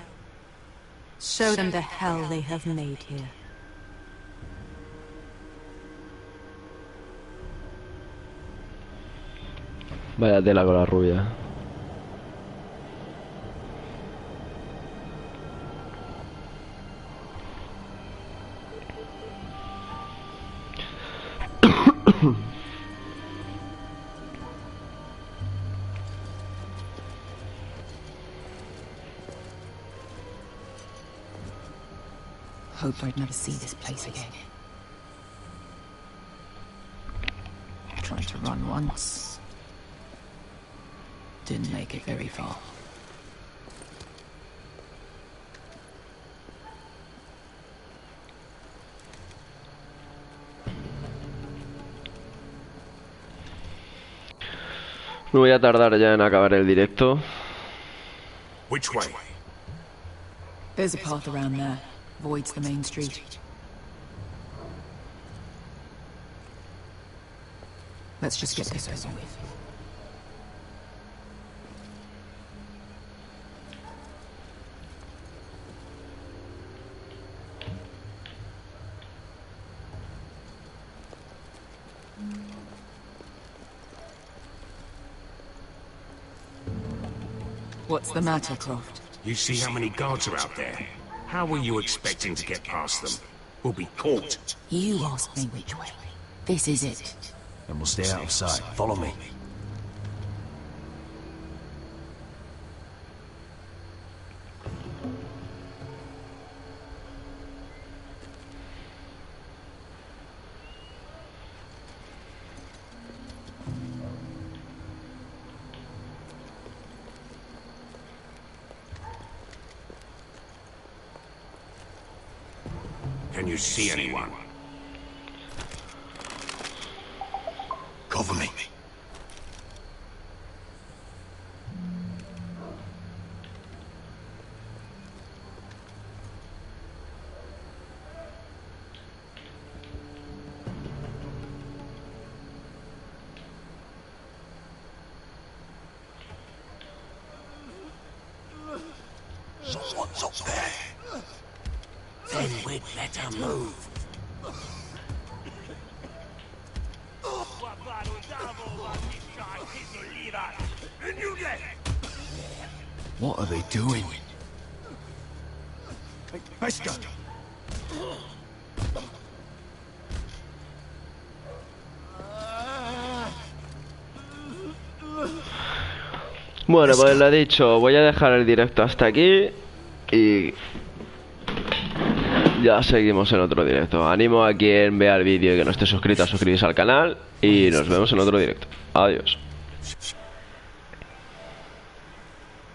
Speaker 12: Show them the hell they have made here.
Speaker 1: Vaya tela con la rubia.
Speaker 10: Hoped I'd never see this place again. Tried to run once. Didn't make it very far.
Speaker 1: No voy a tardar ya en acabar el directo.
Speaker 20: Which way?
Speaker 10: There's a path around there. Voids the main street. Let's just get this over with. What's the matter, Croft?
Speaker 20: You see how many guards are out there? How were you expecting to get past them? We'll be caught.
Speaker 10: You asked me which way. This is it.
Speaker 6: Then we'll stay out of sight. Follow me.
Speaker 20: Can you see anyone?
Speaker 11: Cover me.
Speaker 19: What's up there? Then we'd better move.
Speaker 23: What are they doing?
Speaker 19: Let's go.
Speaker 1: Bueno, pues lo dicho, voy a dejar el directo hasta aquí y ya seguimos en otro directo. Animo a quien vea el vídeo y que no esté suscrito a suscribirse al canal y nos vemos en otro directo. Adiós.